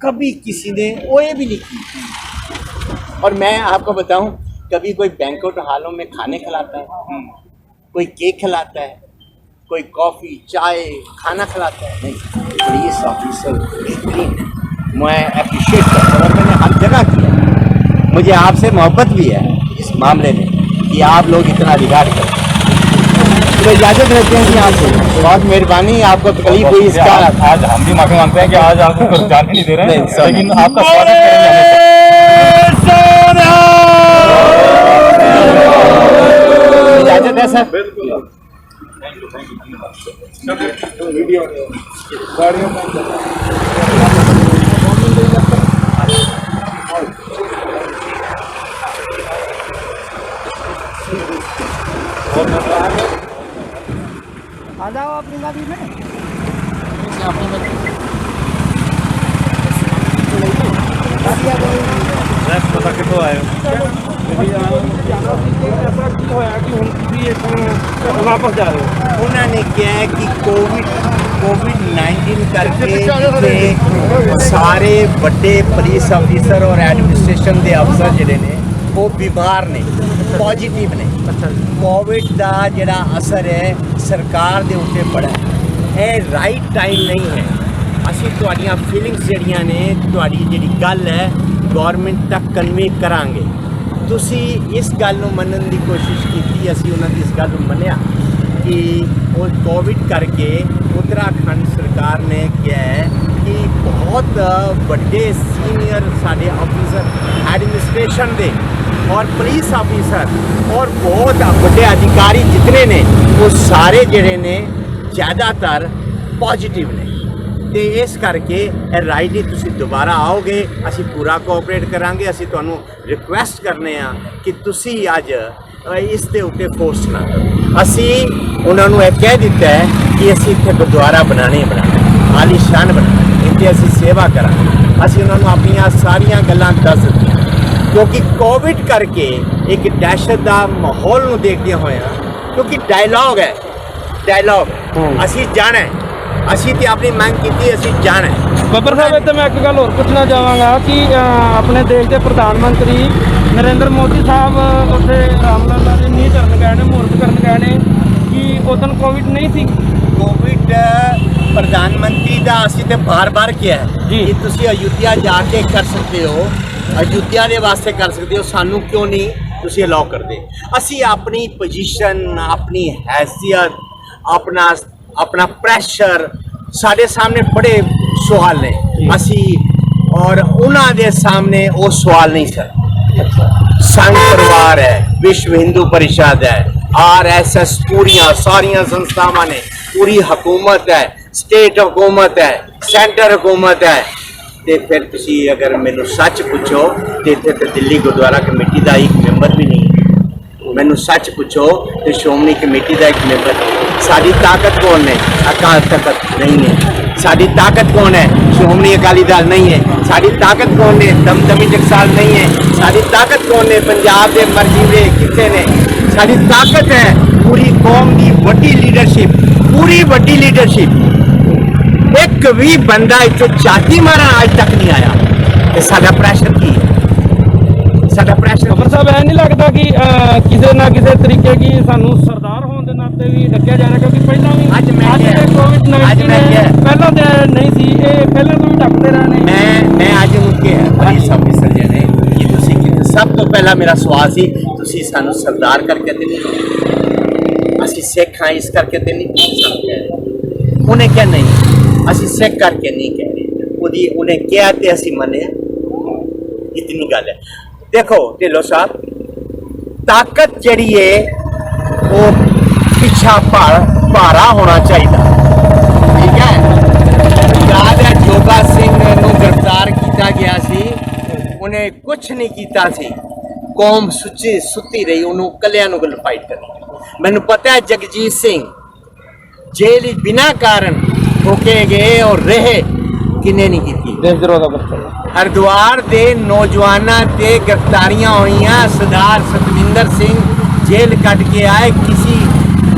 कभी किसी ने ओए भी नहीं की। और मैं आपको बताऊं, कभी कोई बैंक्वेट हालों में खाने खिलाता है, कोई केक खिलाता है, कोई कॉफ़ी चाय खाना खिलाता है, नहीं, पुलिस ऑफिसर बेहतरीन है। मैं अप्रिशिएट करता हूँ, और मैंने हर जगह किया। मुझे आपसे मोहब्बत भी है इस मामले में कि आप लोग इतना रिगार्ड करें। तो इजाज़त रहते हैं कि आपसे बहुत मेहरबानी। आपको तकलीफ हुई इसका आज हम भी माफी मांगते हैं कि आज आपको कुछ जाने नहीं दे रहे हैं, नहीं, लेकिन आपका स्वागत करेंगे इजाज़त है सर। बिल्कुल। वीडियो गाड़ियों आ जाओ अपनी गाड़ी में। पता कितो आयो वापस जा रहे हो। उन्होंने क्या है कि कोविड-19 करके सारे बड़े पुलिस ऑफिसर और एडमिनिस्ट्रेशन के अफसर जिहड़े ने वो बीमार ने, पॉजिटिव ने। कोविड का जिहड़ा असर है सरकार के उत्ते पड़ा है। ये राइट टाइम नहीं है। ਅਸੀਂ ਤੁਹਾਡੀਆਂ ਫੀਲਿੰਗਸ ਜਿਹੜੀਆਂ ਨੇ, ਤੁਹਾਡੀ ਜਿਹੜੀ ਗੱਲ ਹੈ ਗਵਰਨਮੈਂਟ ਤੱਕ ਕਨਵੇ ਕਰਾਂਗੇ। ਤੁਸੀਂ ਇਸ ਗੱਲ ਨੂੰ ਮੰਨਣ ਦੀ ਕੋਸ਼ਿਸ਼ ਕੀਤੀ, ਅਸੀਂ ਉਹਨਾਂ ਦੀ ਇਸ ਗੱਲ ਨੂੰ ਮੰਨਿਆ कि वो कोविड करके उत्तराखंड सरकार ने किया है कि कि बहुत बड़े सीनियर साढ़े ऑफिसर एडमिनिस्ट्रेशन दे और पुलिस ऑफिसर और बहुत बड़े अधिकारी जितने ने वो सारे ਜਿਹੜੇ ਨੇ ਜ਼ਿਆਦਾਤਰ ਪੋਜ਼ਿਟਿਵ ਨੇ ਤੇ ਇਸ ਕਰਕੇ ਇਹ ਰਾਈਟ ਹੀ ਤੁਸੀਂ ਦੁਬਾਰਾ ਆਓਗੇ ਅਸੀਂ ਪੂਰਾ ਕੋਆਪਰੇਟ ਕਰਾਂਗੇ ਅਸੀਂ ਤੁਹਾਨੂੰ ਰਿਕੁਐਸਟ ਕਰਨੇ ਆ ਕਿ ਤੁਸੀਂ ਅੱਜ ਇਸ ਦੇ ਉੱਤੇ ਫੋਰਸ ਨਾ ਕਰੋ ਅਸੀਂ ਉਹਨਾਂ ਨੂੰ ਇਹ ਕਹਿ ਦਿੱਤਾ ਹੈ ਕਿ ਅਸੀਂ ਇੱਥੇ ਗੁਰਦੁਆਰਾ ਬਣਾਉਣੇ ਆਲੀਸ਼ਾਨ ਬਣਾਉਣਾ ਇੱਥੇ ਅਸੀਂ ਸੇਵਾ ਕਰਾਂਗੇ ਅਸੀਂ ਉਹਨਾਂ ਨੂੰ ਆਪਣੀਆਂ ਸਾਰੀਆਂ ਗੱਲਾਂ ਦੱਸ ਦਿੱਤੀਆਂ ਕਿਉਂਕਿ ਕੋਵਿਡ ਕਰਕੇ ਇੱਕ ਦਹਿਸ਼ਤ ਦਾ ਮਾਹੌਲ ਨੂੰ ਦੇਖਦਿਆਂ ਹੋਇਆਂ ਕਿਉਂਕਿ ਡਾਇਲੌਗ ਹੈ ਅਸੀਂ ਜਾਣਾ ਅਸੀਂ ਤੇ ਆਪਣੀ ਮੰਗ ਕੀਤੀ ਅਸੀਂ ਜਾਣਾ ਬੱਬਰ ਸਾਹਿਬ ਇੱਥੇ ਮੈਂ ਇੱਕ ਗੱਲ ਹੋਰ ਪੁੱਛਣਾ ਚਾਹਾਂਗਾ ਕਿ ਆਪਣੇ ਦੇਸ਼ ਦੇ ਪ੍ਰਧਾਨ ਮੰਤਰੀ ਨਰਿੰਦਰ ਮੋਦੀ ਸਾਹਿਬ ਉੱਥੇ ਰਾਮਲਲਾ ਦੇ ਨੀਂਹ ਧਰਨ ਗਏ ਨੇ ਮੂਰਤ ਕਰਨ ਗਏ ਨੇ ਕਿ ਉਦੋਂ ਕੋਵਿਡ ਨਹੀਂ ਸੀ ਕੋਵਿਡ ਪ੍ਰਧਾਨ ਮੰਤਰੀ ਦਾ ਅਸੀਂ ਤੇ ਬਾਰ-ਬਾਰ ਕਿਹਾ ਕਿ ਤੁਸੀਂ ਅਯੁੱਧਿਆ ਜਾ ਕੇ ਕਰ ਸਕਦੇ ਹੋ ਅਯੁੱਧਿਆ ਦੇ ਵਾਸਤੇ ਕਰ ਸਕਦੇ ਹੋ ਸਾਨੂੰ ਕਿਉਂ ਨਹੀਂ ਤੁਸੀਂ ਅਲਾਉ ਕਰਦੇ ਅਸੀਂ ਆਪਣੀ ਪੋਜੀਸ਼ਨ ਆਪਣੀ ਹੈਸੀਅਤ अपना प्रेशर साढ़े सामने बड़े सवाल ने असी और उन्होंने सामने वो सवाल नहीं सर संघ परिवार है विश्व हिंदू परिषद है RSS पूरियां सारिया संस्थावां ने पूरी हुकूमत है स्टेट हुकूमत है सेंटर हुकूमत है तो फिर तुसी अगर मैनू सच पूछो तो इत्थे तो दिल्ली गुरुद्वारा कमेटी का एक मैंबर भी नहीं मैनू सच पूछो तो श्रोमणी कमेटी का एक मैंबर साड़ी ताकत कौन है अकाल तख्त नहीं है साड़ी ताकत कौन है श्रोमणी अकाली दल नहीं है साड़ी ताकत कौन है दमदमी टकसाल नहीं है साड़ी ताकत कौन है पंजाब के मरजीवे कितने ने साड़ी ताकत है पूरी कौम की वड्डी लीडरशिप पूरी वड्डी लीडरशिप एक भी बंदा इतने छाती मारा आज तक नहीं आया ये साडा प्रेशर की है साडा प्रेशर ਬੱਬਰ ਸਾਹਿਬ ਇਹ ਨਹੀਂ ਲੱਗਦਾ ਕਿ ਕਿਸੇ ਨਾ ਕਿਸੇ ਤਰੀਕੇ ਕੀ ਸਾਨੂੰ ਸਰਦਾਰ ਹੋਣ ਦੇ ਨਾਤੇ ਵੀ ਡੱਕਿਆ ਜਾ ਰਿਹਾ ਕਿਉਂਕਿ ਪਹਿਲਾਂ ਵੀ ਅੱਜ ਮੈਂ ਕੋਵਿਡ-19 ਪਹਿਲਾਂ ਤੇ ਨਹੀਂ ਸੀ ਇਹ ਪਹਿਲਾਂ ਤੋਂ ਵੀ ਡੱਕਦੇ ਰਹੇ ਨੇ ਮੈਂ ਅੱਜ ਨੂੰ ਕਿਹਾ ਪੁਲਿਸ ਆਫੀਸਰ ਜੀ ਨੇ ਕਿ ਤੁਸੀਂ ਕਿਤੇ ਸਭ ਤੋਂ ਪਹਿਲਾਂ ਮੇਰਾ ਸਵਾਲ ਸੀ ਤੁਸੀਂ ਸਾਨੂੰ ਸਰਦਾਰ ਕਰਕੇ ਤੇ ਨਹੀਂ ਅਸੀਂ ਸਿੱਖ ਹਾਂ ਇਸ ਕਰਕੇ ਤੇ ਨਹੀਂ ਸਾਨੂੰ ਕਹਿ ਰਹੇ ਉਹਨੇ ਕਿਹਾ ਨਹੀਂ ਅਸੀਂ ਸਿੱਖ ਕਰਕੇ ਨਹੀਂ ਕਹਿ ਰਹੇ ਉਹਨੇ ਕਿਹਾ ਤੇ ਅਸੀਂ ਮੰਨਿਆ ਇਤਨੀ ਗੱਲ ਹੈ देखो ढिल्लो साहब ताकत जड़ी है वो पिछा भारा होना चाहिए ठीक है याद है जोगा सिंह नूं गिरफ्तार किया गया सी उन्हें कुछ नहीं किया सी कौम सुती रही उन्होंने कलिया फाइट करनी मैनू पता है जगजीत सिंह जेल बिना कारण ठोके गए और रहे किने नहीं की हरिद्वार के नौजवानों से गिरफ्तारियां हुई सरदार सतविंदर सिंह जेल कट के आए किसी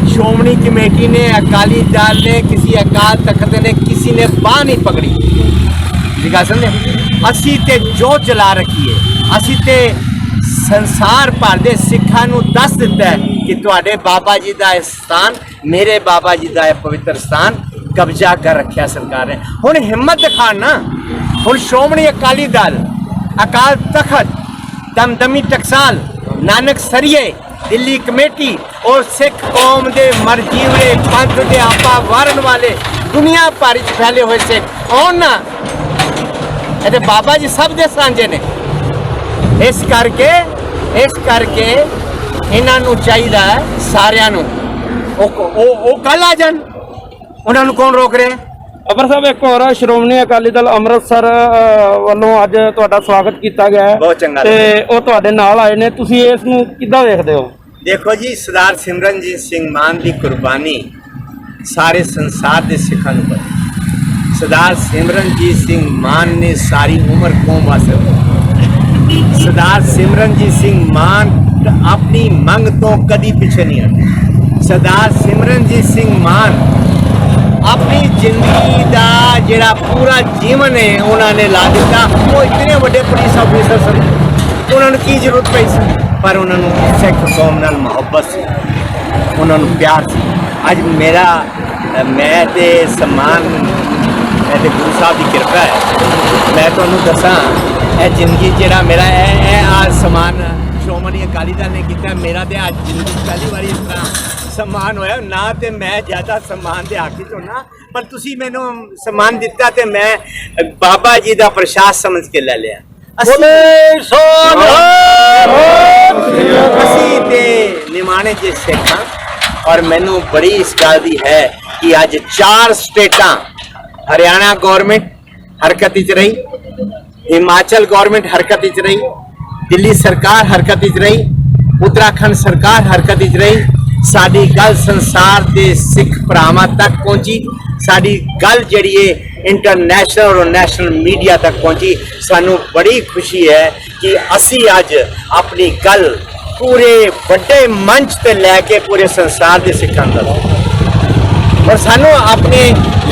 श्रोमणी कमेटी ने अकाली दल ने किसी अकाल तख्त ने किसी ने बाह नहीं पकड़ी ठीक है समझे असी ते जो चला रखी है असी ते संसार भर के सिखा दस दिता है कि तुहाडे बाबा जी का स्थान मेरे बाबा जी का पवित्र स्थान कब्जा कर रखा सरकार ने हुण हिम्मत दिखाण ना हुण श्रोमणी अकाली दल अकाल तख्त दमदमी टकसाल नानक सरिये दिल्ली कमेटी और सिख कौम के मरजीवे पंथ के आपा वारन वाले दुनिया भर फैले हुए सिख आउण ना ये बाबा जी सब दे सांझे ने इस करके इन्हां नूं चाहीदा सारियां नूं ओ कल आ जाण उन्होंने कौन रोक रहे ਬੱਬਰ ਸਾਹਿਬ ਇੱਕ ਹੋਰ ਸ਼੍ਰੋਮਣੀ ਅਕਾਲੀ ਦਲ ਅੰਮ੍ਰਿਤਸਰ ਵੱਲੋਂ ਅੱਜ ਤੁਹਾਡਾ ਸਵਾਗਤ ਕੀਤਾ ਗਿਆ ਹੈ ਬਹੁਤ ਚੰਗਾ ਤੇ ਉਹ ਤੁਹਾਡੇ ਨਾਲ ਆਏ ਨੇ ਤੁਸੀਂ ਇਸ ਨੂੰ ਕਿੱਦਾਂ ਦੇਖਦੇ ਹੋ देखो जी सरदार सिमरनजीत सिंह मान की कुर्बानी सारे संसार के सिखा नूं पई सरदार सिमरनजीत सिंह मान ने सारी उम्र कौम वास्ते सरदार सिमरनजीत सिंह मान अपनी मंग तो कदी पीछे नहीं हटे सरदार सिमरनजीत सिंह मान अपनी जिंदगी का जिहड़ा पूरा जीवन है उन्होंने ला दिता वो इतने बड़े पुलिस ऑफिसर सन उन्होंने की जरूरत पई सी पर उन्होंने सिख कौम नाल मुहब्बत सी उन्होंने प्यार सी अज मेरा मैं ते सम्मान गुरु साहब की कृपा है मैं तुहानूं दसां जिंदगी जिहड़ा मेरा आज सम्मान ਸ਼੍ਰੋਮਣੀ ਅਕਾਲੀ ਦਲ ਨੇ ਕੀਤਾ। ਮੇਰਾ ਤੇ ਅੱਜ ਜ਼ਿੰਦਗੀ 'ਚ ਪਹਿਲੀ ਵਾਰੀ ਇਸ ਤਰ੍ਹਾਂ ਸਨਮਾਨ ਹੋਇਆ ਨਾ, ਤੇ ਮੈਂ ਜ਼ਿਆਦਾ ਸਨਮਾਨ ਦੇ ਹੱਕ 'ਚ ਹੋਣਾ, ਪਰ ਤੁਸੀਂ ਮੈਨੂੰ ਸਨਮਾਨ ਦਿੱਤਾ ਤੇ ਮੈਂ ਬਾਬਾ ਜੀ ਦਾ ਪ੍ਰਸ਼ਾਦ ਸਮਝ ਕੇ ਲੈ ਲਿਆ। ਅਸੀਂ ਤੇ ਨਿਮਾਣੇ ਜੇ ਸਿੱਖ ਹਾਂ, ਔਰ ਮੈਨੂੰ ਬੜੀ ਇਸ ਗੱਲ ਦੀ ਹੈ ਕਿ ਅੱਜ 4 ਸਟੇਟਾਂ, ਹਰਿਆਣਾ ਗੌਰਮੈਂਟ ਹਰਕਤ ਵਿੱਚ ਰਹੀ, ਹਿਮਾਚਲ ਗੌਰਮੈਂਟ ਹਰਕਤ ਵਿੱਚ ਰਹੀ, ਦਿੱਲੀ ਸਰਕਾਰ ਹਰਕਤ ਵਿੱਚ ਰਹੀ, ਉੱਤਰਾਖੰਡ ਸਰਕਾਰ ਹਰਕਤ ਵਿੱਚ ਰਹੀ। ਸਾਡੀ ਗੱਲ ਸੰਸਾਰ ਦੇ ਸਿੱਖ ਭਰਾਵਾਂ ਤੱਕ ਪਹੁੰਚੀ, ਸਾਡੀ ਗੱਲ ਜਿਹੜੀ ਹੈ ਇੰਟਰਨੈਸ਼ਨਲ ਔਰ ਨੈਸ਼ਨਲ ਮੀਡੀਆ ਤੱਕ ਪਹੁੰਚੀ। ਸਾਨੂੰ ਬੜੀ ਖੁਸ਼ੀ ਹੈ ਕਿ ਅਸੀਂ ਅੱਜ ਆਪਣੀ ਗੱਲ ਪੂਰੇ ਵੱਡੇ ਮੰਚ ਤੇ ਲੈ ਕੇ ਪੂਰੇ ਸੰਸਾਰ ਦੇ ਸਿੱਖਾਂ ਤੱਕ, ਔਰ ਸਾਨੂੰ ਆਪਣੇ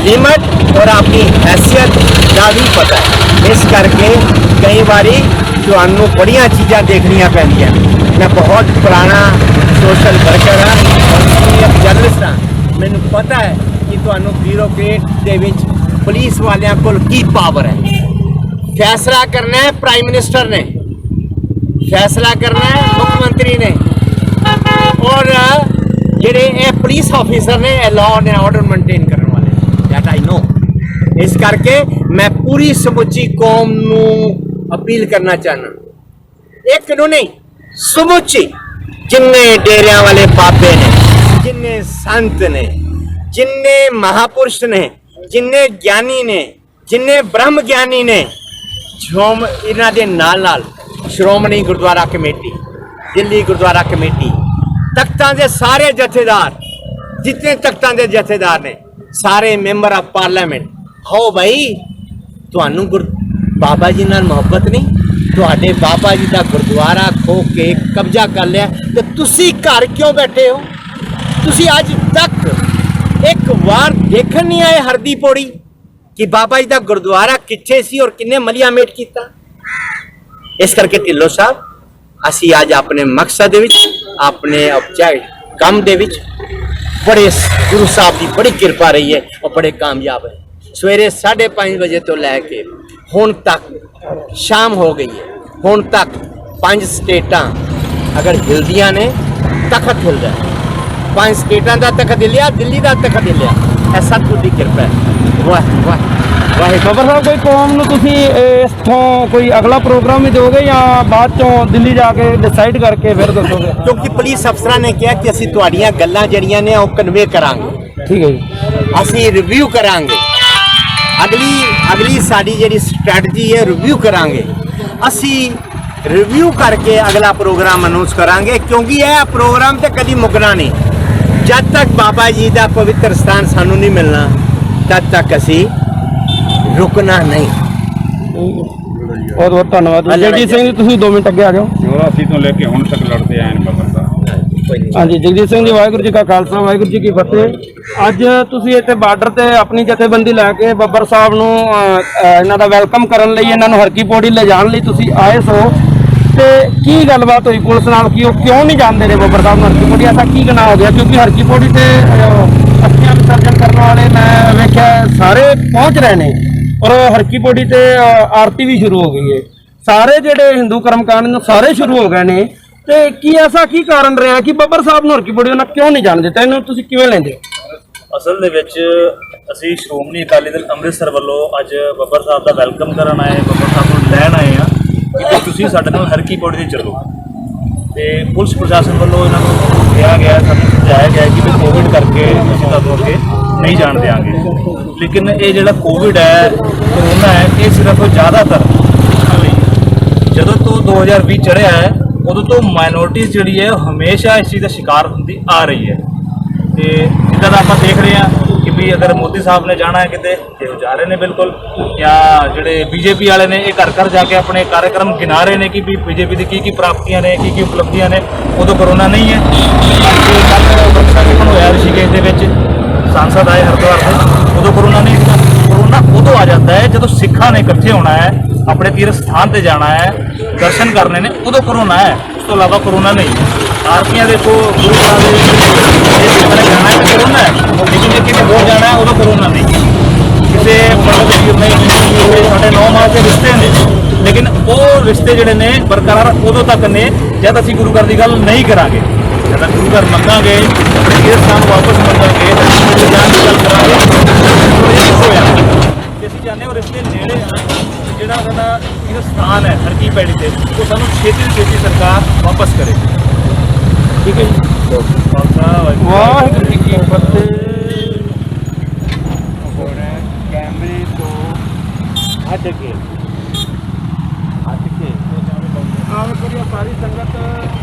ਲਿਮਟ ਔਰ ਆਪਣੀ ਹੈਸੀਅਤ ਦਾ ਵੀ ਪਤਾ ਹੈ। ਇਸ ਕਰਕੇ ਕਈ ਵਾਰੀ ਤੁਹਾਨੂੰ ਬੜੀਆਂ ਚੀਜ਼ਾਂ ਦੇਖਣੀਆਂ ਪੈਂਦੀਆਂ। ਮੈਂ ਬਹੁਤ ਪੁਰਾਣਾ ਸੋਸ਼ਲ ਵਰਕਰ ਹਾਂ ਔਰ ਸੀਨੀਅਰ ਜਰਨਲਿਸਟ ਹਾਂ। ਮੈਨੂੰ ਪਤਾ ਹੈ ਕਿ ਤੁਹਾਨੂੰ ਬਿਊਰੋਕਰੇਟ ਦੇ ਵਿੱਚ ਪੁਲਿਸ ਵਾਲਿਆਂ ਕੋਲ ਕੀ ਪਾਵਰ ਹੈ। ਫੈਸਲਾ ਕਰਨਾ ਹੈ ਪ੍ਰਾਈਮ ਮਿਨਿਸਟਰ ਨੇ, ਫੈਸਲਾ ਕਰਨਾ ਹੈ ਮੁੱਖ ਮੰਤਰੀ ਨੇ, ਔਰ ਜਿਹੜੇ ਇਹ ਪੁਲਿਸ ਆਫੀਸਰ ਨੇ ਇਹ ਲਾਅ ਐਂਡ ਆਰਡਰ ਮੇਨਟੇਨ ਕਰਨ ਵਾਲੇ, ਦੈਟ ਆਈ ਨੋ। ਇਸ ਕਰਕੇ ਮੈਂ ਪੂਰੀ ਸਮੁੱਚੀ ਕੌਮ ਨੂੰ ਅਪੀਲ ਕਰਨਾ ਚਾਹਨਾ, ਇੱਕ ਨੂੰ ਨਹੀਂ ਸਮੁੱਚੀ, ਜਿੰਨੇ ਡੇਰਿਆਂ ਵਾਲੇ ਬਾਬੇ ਨੇ, ਜਿੰਨੇ ਸੰਤ ਨੇ, ਜਿੰਨੇ ਮਹਾਪੁਰਸ਼ ਨੇ, ਜਿੰਨੇ ਗਿਆਨੀ ਨੇ, ਜਿੰਨੇ ਬ੍ਰਹਮ ਗਿਆਨੀ ਨੇ, ਇਹਨਾਂ ਦੇ ਨਾਲ ਸ਼੍ਰੋਮਣੀ ਗੁਰਦੁਆਰਾ ਕਮੇਟੀ, ਦਿੱਲੀ ਗੁਰਦੁਆਰਾ ਕਮੇਟੀ, ਤਖਤਾਂ ਦੇ ਸਾਰੇ ਜਥੇਦਾਰ, ਜਿਤਨੇ ਤਖਤਾਂ ਦੇ ਜਥੇਦਾਰ ਨੇ, ਸਾਰੇ ਮੈਂਬਰ ਆਫ ਪਾਰਲੀਮੈਂਟ, ਹੋ ਭਾਈ ਤੁਹਾਨੂੰ ਬਾਬਾ ਜੀ ਨਾਲ ਮੁਹੱਬਤ ਨਹੀਂ? ਤੁਹਾਡੇ ਬਾਬਾ ਜੀ ਦਾ ਗੁਰਦੁਆਰਾ ਖੋ ਕੇ ਕਬਜ਼ਾ ਕਰ ਲਿਆ ਤੇ ਤੁਸੀਂ ਘਰ ਕਿਉਂ ਬੈਠੇ ਹੋ? ਤੁਸੀਂ ਅੱਜ ਤੱਕ ਇੱਕ ਵਾਰ ਦੇਖਣ ਨਹੀਂ ਆਏ ਹਰਦੀ ਪੌੜੀ ਕਿ ਬਾਬਾ ਜੀ ਦਾ ਗੁਰਦੁਆਰਾ ਕਿੱਥੇ ਸੀ ਔਰ ਕਿੰਨੇ ਮਲੀਆਂ ਮੇਟ ਕੀਤਾ? ਇਸ ਕਰਕੇ ਢਿੱਲੋਂ ਸਾਹਿਬ, ਅਸੀਂ ਅੱਜ ਆਪਣੇ ਮਕਸਦ ਦੇ ਵਿੱਚ, ਆਪਣੇ ਔਪਚਾਰਿਕ ਕੰਮ ਦੇ ਵਿੱਚ ਬੜੇ ਗੁਰੂ ਸਾਹਿਬ ਦੀ ਬੜੀ ਕਿਰਪਾ ਰਹੀ ਹੈ ਔਰ ਬੜੇ ਕਾਮਯਾਬ ਹੈ। ਸਵੇਰੇ 5:30 ਵਜੇ ਤੋਂ ਲੈ ਕੇ ਹੁਣ ਤੱਕ ਸ਼ਾਮ ਹੋ ਗਈ ਹੈ, ਹੁਣ ਤੱਕ 5 ਸਟੇਟਾਂ ਅਗਰ ਹਿਲਦੀਆਂ ਨੇ, ਤਖਤ ਹਿਲਦਾ ਹੈ। 5 ਸਟੇਟਾਂ ਦਾ ਤਖਤ ਹਿਲਿਆ, ਦਿੱਲੀ ਦਾ ਤਖਤ ਹਿਲਿਆ, ਇਹ ਸਤਿਗੁਰ ਦੀ ਕਿਰਪਾ ਹੈ। ਵਾਹ ਵਾਹ ਵਾਹ। ਬਾਬਾ ਸਾਹਿਬ, ਕੋਈ ਕੌਮ ਨੂੰ ਤੁਸੀਂ ਇੱਥੋਂ ਕੋਈ ਅਗਲਾ ਪ੍ਰੋਗਰਾਮ ਹੀ ਦਿਓਗੇ ਜਾਂ ਬਾਅਦ ਚੋਂ ਦਿੱਲੀ ਜਾ ਕੇ ਡਿਸਾਈਡ ਕਰਕੇ ਫਿਰ ਦੱਸੋਗੇ? ਕਿਉਂਕਿ ਪੁਲਿਸ ਅਫਸਰਾਂ ਨੇ ਕਿਹਾ ਕਿ ਅਸੀਂ ਤੁਹਾਡੀਆਂ ਗੱਲਾਂ ਜਿਹੜੀਆਂ ਨੇ ਉਹ ਕਨਵੇ ਕਰਾਂਗੇ, ਠੀਕ ਹੈ ਜੀ। ਅਸੀਂ ਰਿਵਿਊ ਕਰਾਂਗੇ, ਅਗਲੀ ਸਾਡੀ ਜਿਹੜੀ ਸਟ੍ਰੈਟਜੀ ਹੈ ਰਿਵਿਊ ਕਰਾਂਗੇ। ਅਸੀਂ ਰਿਵਿਊ ਕਰਕੇ ਅਗਲਾ ਪ੍ਰੋਗਰਾਮ ਅਨਾਉਂਸ ਕਰਾਂਗੇ, ਕਿਉਂਕਿ ਇਹ ਪ੍ਰੋਗਰਾਮ ਤੇ ਕਦੀ ਮੁੱਕਣਾ ਨਹੀਂ। ਜਦ ਤੱਕ ਬਾਬਾ ਜੀ ਦਾ ਪਵਿੱਤਰ ਸਥਾਨ ਸਾਨੂੰ ਨਹੀਂ ਮਿਲਣਾ, ਤਦ ਤੱਕ ਅਸੀਂ ਰੁਕਣਾ ਨਹੀਂ। ਬਹੁਤ ਬਹੁਤ ਧੰਨਵਾਦ। ਜਗਜੀਤ ਸਿੰਘ ਜੀ, ਤੁਸੀਂ 2 ਮਿੰਟ ਅੱਗੇ ਆ ਜਾਓ। ਅਸੀਂ ਤੋਂ ਲੈ ਕੇ ਹੁਣ ਤੱਕ ਲੜਦੇ ਆਏ ਨੇ ਬਾਬਾ ਸਾਹਿਬ। ਹਾਂਜੀ, ਜਗਜੀਤ ਸਿੰਘ ਜੀ, ਵਾਹਿਗੁਰੂ ਜੀ ਕਾ ਖਾਲਸਾ, ਵਾਹਿਗੁਰੂ ਜੀ ਕੀ ਫਤਿਹ। ਅੱਜ ਤੁਸੀਂ ਇੱਥੇ ਬਾਰਡਰ ਤੇ ਆਪਣੀ ਜਥੇਬੰਦੀ ਲੈ ਕੇ ਬੱਬਰ ਸਾਹਿਬ ਨੂੰ ਇਹਨਾਂ ਦਾ ਵੈਲਕਮ ਕਰਨ ਲਈ, ਇਹਨਾਂ ਨੂੰ ਹਰਕੀ ਪੌੜੀ ਲੈ ਜਾਣ ਲਈ ਤੁਸੀਂ ਆਏ ਸੋ, ਤੇ ਕੀ ਗੱਲਬਾਤ ਹੋਈ ਪੁਲਿਸ ਨਾਲ ਕਿ ਉਹ ਕਿਉਂ ਨਹੀਂ ਜਾਂਦੇ ਨੇ ਬੱਬਰ ਸਾਹਿਬ ਨੂੰ ਹਰਕੀ ਪੌੜੀ? ਐਸਾ ਕੀ ਗੁਨਾਹ ਹੋ ਗਿਆ? ਕਿਉਂਕਿ ਹਰਕੀ ਪੌੜੀ ਤੇ ਅਸਥੀਆਂ ਵਿਸਰਜਨ ਕਰਨ ਵਾਲੇ ਮੈਂ ਵੇਖਿਆ ਸਾਰੇ ਪਹੁੰਚ ਰਹੇ ਨੇ, ਔਰ ਹਰਕੀ ਪੌੜੀ ਤੇ ਆਰਤੀ ਵੀ ਸ਼ੁਰੂ ਹੋ ਗਈ ਹੈ। ਸਾਰੇ ਜਿਹੜੇ ਹਿੰਦੂ ਕਰਮਕਾਂਡ ਨੇ ਸਾਰੇ ਸ਼ੁਰੂ ਹੋ ਗਏ ਨੇ, ਤੇ ਕੀ ਐਸਾ ਕੀ ਕਾਰਨ ਰਿਹਾ ਕਿ ਬੱਬਰ ਸਾਹਿਬ ਨੂੰ ਹਰਕੀ ਪੌੜੀ ਉਹਨਾਂ ਕਿਉਂ ਨਹੀਂ ਜਾਣ ਦਿੱਤਾ? ਇਹਨੂੰ ਤੁਸੀਂ ਕਿਵੇਂ ਲੈਂਦੇ? ਅਸਲ ਦੇ ਵਿੱਚ ਅਸੀਂ ਸ਼੍ਰੋਮਣੀ ਅਕਾਲੀ ਦਲ ਅੰਮ੍ਰਿਤਸਰ ਵੱਲੋਂ ਅੱਜ ਬੱਬਰ ਸਾਹਿਬ ਦਾ ਵੈਲਕਮ ਕਰਨ ਆਏ, ਬੱਬਰ ਸਾਹਿਬ ਨੂੰ ਲੈਣ ਆਏ ਆ ਕਿ ਤੁਸੀਂ ਸਾਡੇ ਨਾਲ ਹਰਕੀ ਪੌੜੀ ਤੇ ਚੱਲੋ। ਤੇ ਪੁਲਿਸ ਪ੍ਰਸ਼ਾਸਨ ਵੱਲੋਂ ਇਹਨਾਂ ਨੂੰ ਕਿਹਾ ਗਿਆ, ਸਾਨੂੰ ਸਮਝਾਇਆ ਗਿਆ ਕਿ ਵੀ ਕੋਵਿਡ ਕਰਕੇ ਅਸੀਂ ਤੁਹਾਨੂੰ ਅੱਗੇ ਨਹੀਂ ਜਾਣ ਦਿਆਂਗੇ। ਲੇਕਿਨ ਇਹ ਜਿਹੜਾ ਕੋਵਿਡ ਹੈ, ਕਰੋਨਾ ਹੈ, ਇਹ ਸਿਰਫ ਜ਼ਿਆਦਾਤਰ ਜਦੋਂ ਤੋਂ 2020 ਚੜ੍ਹਿਆ ਹੈ ਉਦੋਂ ਤੋਂ ਮਾਈਨੋਰਟੀ ਜਿਹੜੀ ਹੈ ਹਮੇਸ਼ਾ ਇਸ ਚੀਜ਼ ਦਾ ਸ਼ਿਕਾਰ ਹੁੰਦੀ ਆ ਰਹੀ ਹੈ। ਤੇ ਜਿੱਦਾਂ ਦਾ ਆਪਾਂ ਦੇਖ ਰਹੇ ਹਾਂ ਕਿ ਵੀ ਅਗਰ ਮੋਦੀ ਸਾਹਿਬ ਨੇ ਜਾਣਾ ਹੈ ਕਿਤੇ ਤੇ ਉਹ ਜਾ ਰਹੇ ਨੇ ਬਿਲਕੁਲ, ਜਾਂ ਜਿਹੜੇ ਬੀਜੇਪੀ ਵਾਲੇ ਨੇ ਇਹ ਘਰ ਘਰ ਜਾ ਕੇ ਆਪਣੇ ਕਾਰਜਕ੍ਰਮ ਗਿਣਾ ਰਹੇ ਨੇ ਕਿ ਵੀ ਬੀਜੇਪੀ ਦੀ ਕੀ ਪ੍ਰਾਪਤੀਆਂ ਨੇ, ਕੀ ਉਪਲਬਧੀਆਂ ਨੇ। ਉਦੋਂ ਕਰੋਨਾ ਨਹੀਂ ਹੈ। ਕੱਲ੍ਹ ਵਿਸਾਖੀਪੁਰਮ ਹੋਇਆ ਰਿਸ਼ੀਕੇਸ਼ ਦੇ ਵਿੱਚ, सांसद आए हरिद्वार से, उदो कोरोना नहीं था। कोरोना उदो आ जाता है जो सिखा ने इकट्ठे होना है, अपने तीर्थ स्थान पर जाना है, दर्शन करने ने, उदो कोरोना है। उस तो इलावा कोरोना नहीं। आरतियाँ देखो गुरुद्वारा जाना है तो कोरोना है, लेकिन ये किसी दूर जाना है उदो कोरोना नहीं। किसी मतलब नहीं, साढ़े 9 माह के रिश्ते ने, लेकिन वो रिश्ते ਜਿਹੜੇ ਨੇ ਬਰਕਰਾਰ ਉਦੋਂ ਤੱਕ ਨੇ ਜਦ ਅਸੀਂ ਗੁਰੂ ਘਰ ਦੀ ਗੱਲ ਨਹੀਂ ਕਰਾਂਗੇ। ਜਦ ਗੁਰੂ ਘਰ ਮੰਗਾਂਗੇ, ਆਪਣੇ ਇਸ ਸਥਾਨ ਵਾਪਸ ਮੰਗਾਂਗੇ, ਜਾਣ ਦੀ ਗੱਲ ਕਰਾਂਗੇ, ਹੋ ਜਾਣਾ। ਤੇ ਅਸੀਂ ਚਾਹੁੰਦੇ ਹਾਂ ਰਿਸ਼ਤੇ ਨੇੜੇ ਆ, ਜਿਹੜਾ ਸਾਡਾ ਇਹ ਸਥਾਨ ਹੈ ਹਰਕੀ ਪੈੜੀ ਤੇ, ਉਹ ਸਾਨੂੰ ਛੇਤੀ ਤੋਂ ਛੇਤੀ ਸਰਕਾਰ ਵਾਪਸ ਕਰੇ। ਠੀਕ ਹੈ ਜੀ। ਖਾਲਸਾ ਵਾਹਿਗੁਰੂ ਜੀ ਕੀ ਫਤਿਹ। कैमरे तो हट के ਆਹ ਕਰੀਏ ਸਾਰੀ ਸੰਗਤ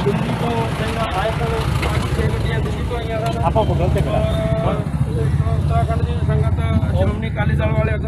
ਦਿੱਲੀ ਤੋਂ ਚੰਗਾ ਆਏ ਸਨ, 5-6 ਗੱਡੀਆਂ ਦਿੱਲੀ ਤੋਂ ਆਈਆਂ ਸਨ। आप गलत करा ਉੱਤਰਾਖੰਡ ਦੀ ਸੰਗਤ ਸ਼੍ਰੋਮਣੀ ਅਕਾਲੀ ਦਲ ਵਾਲੇ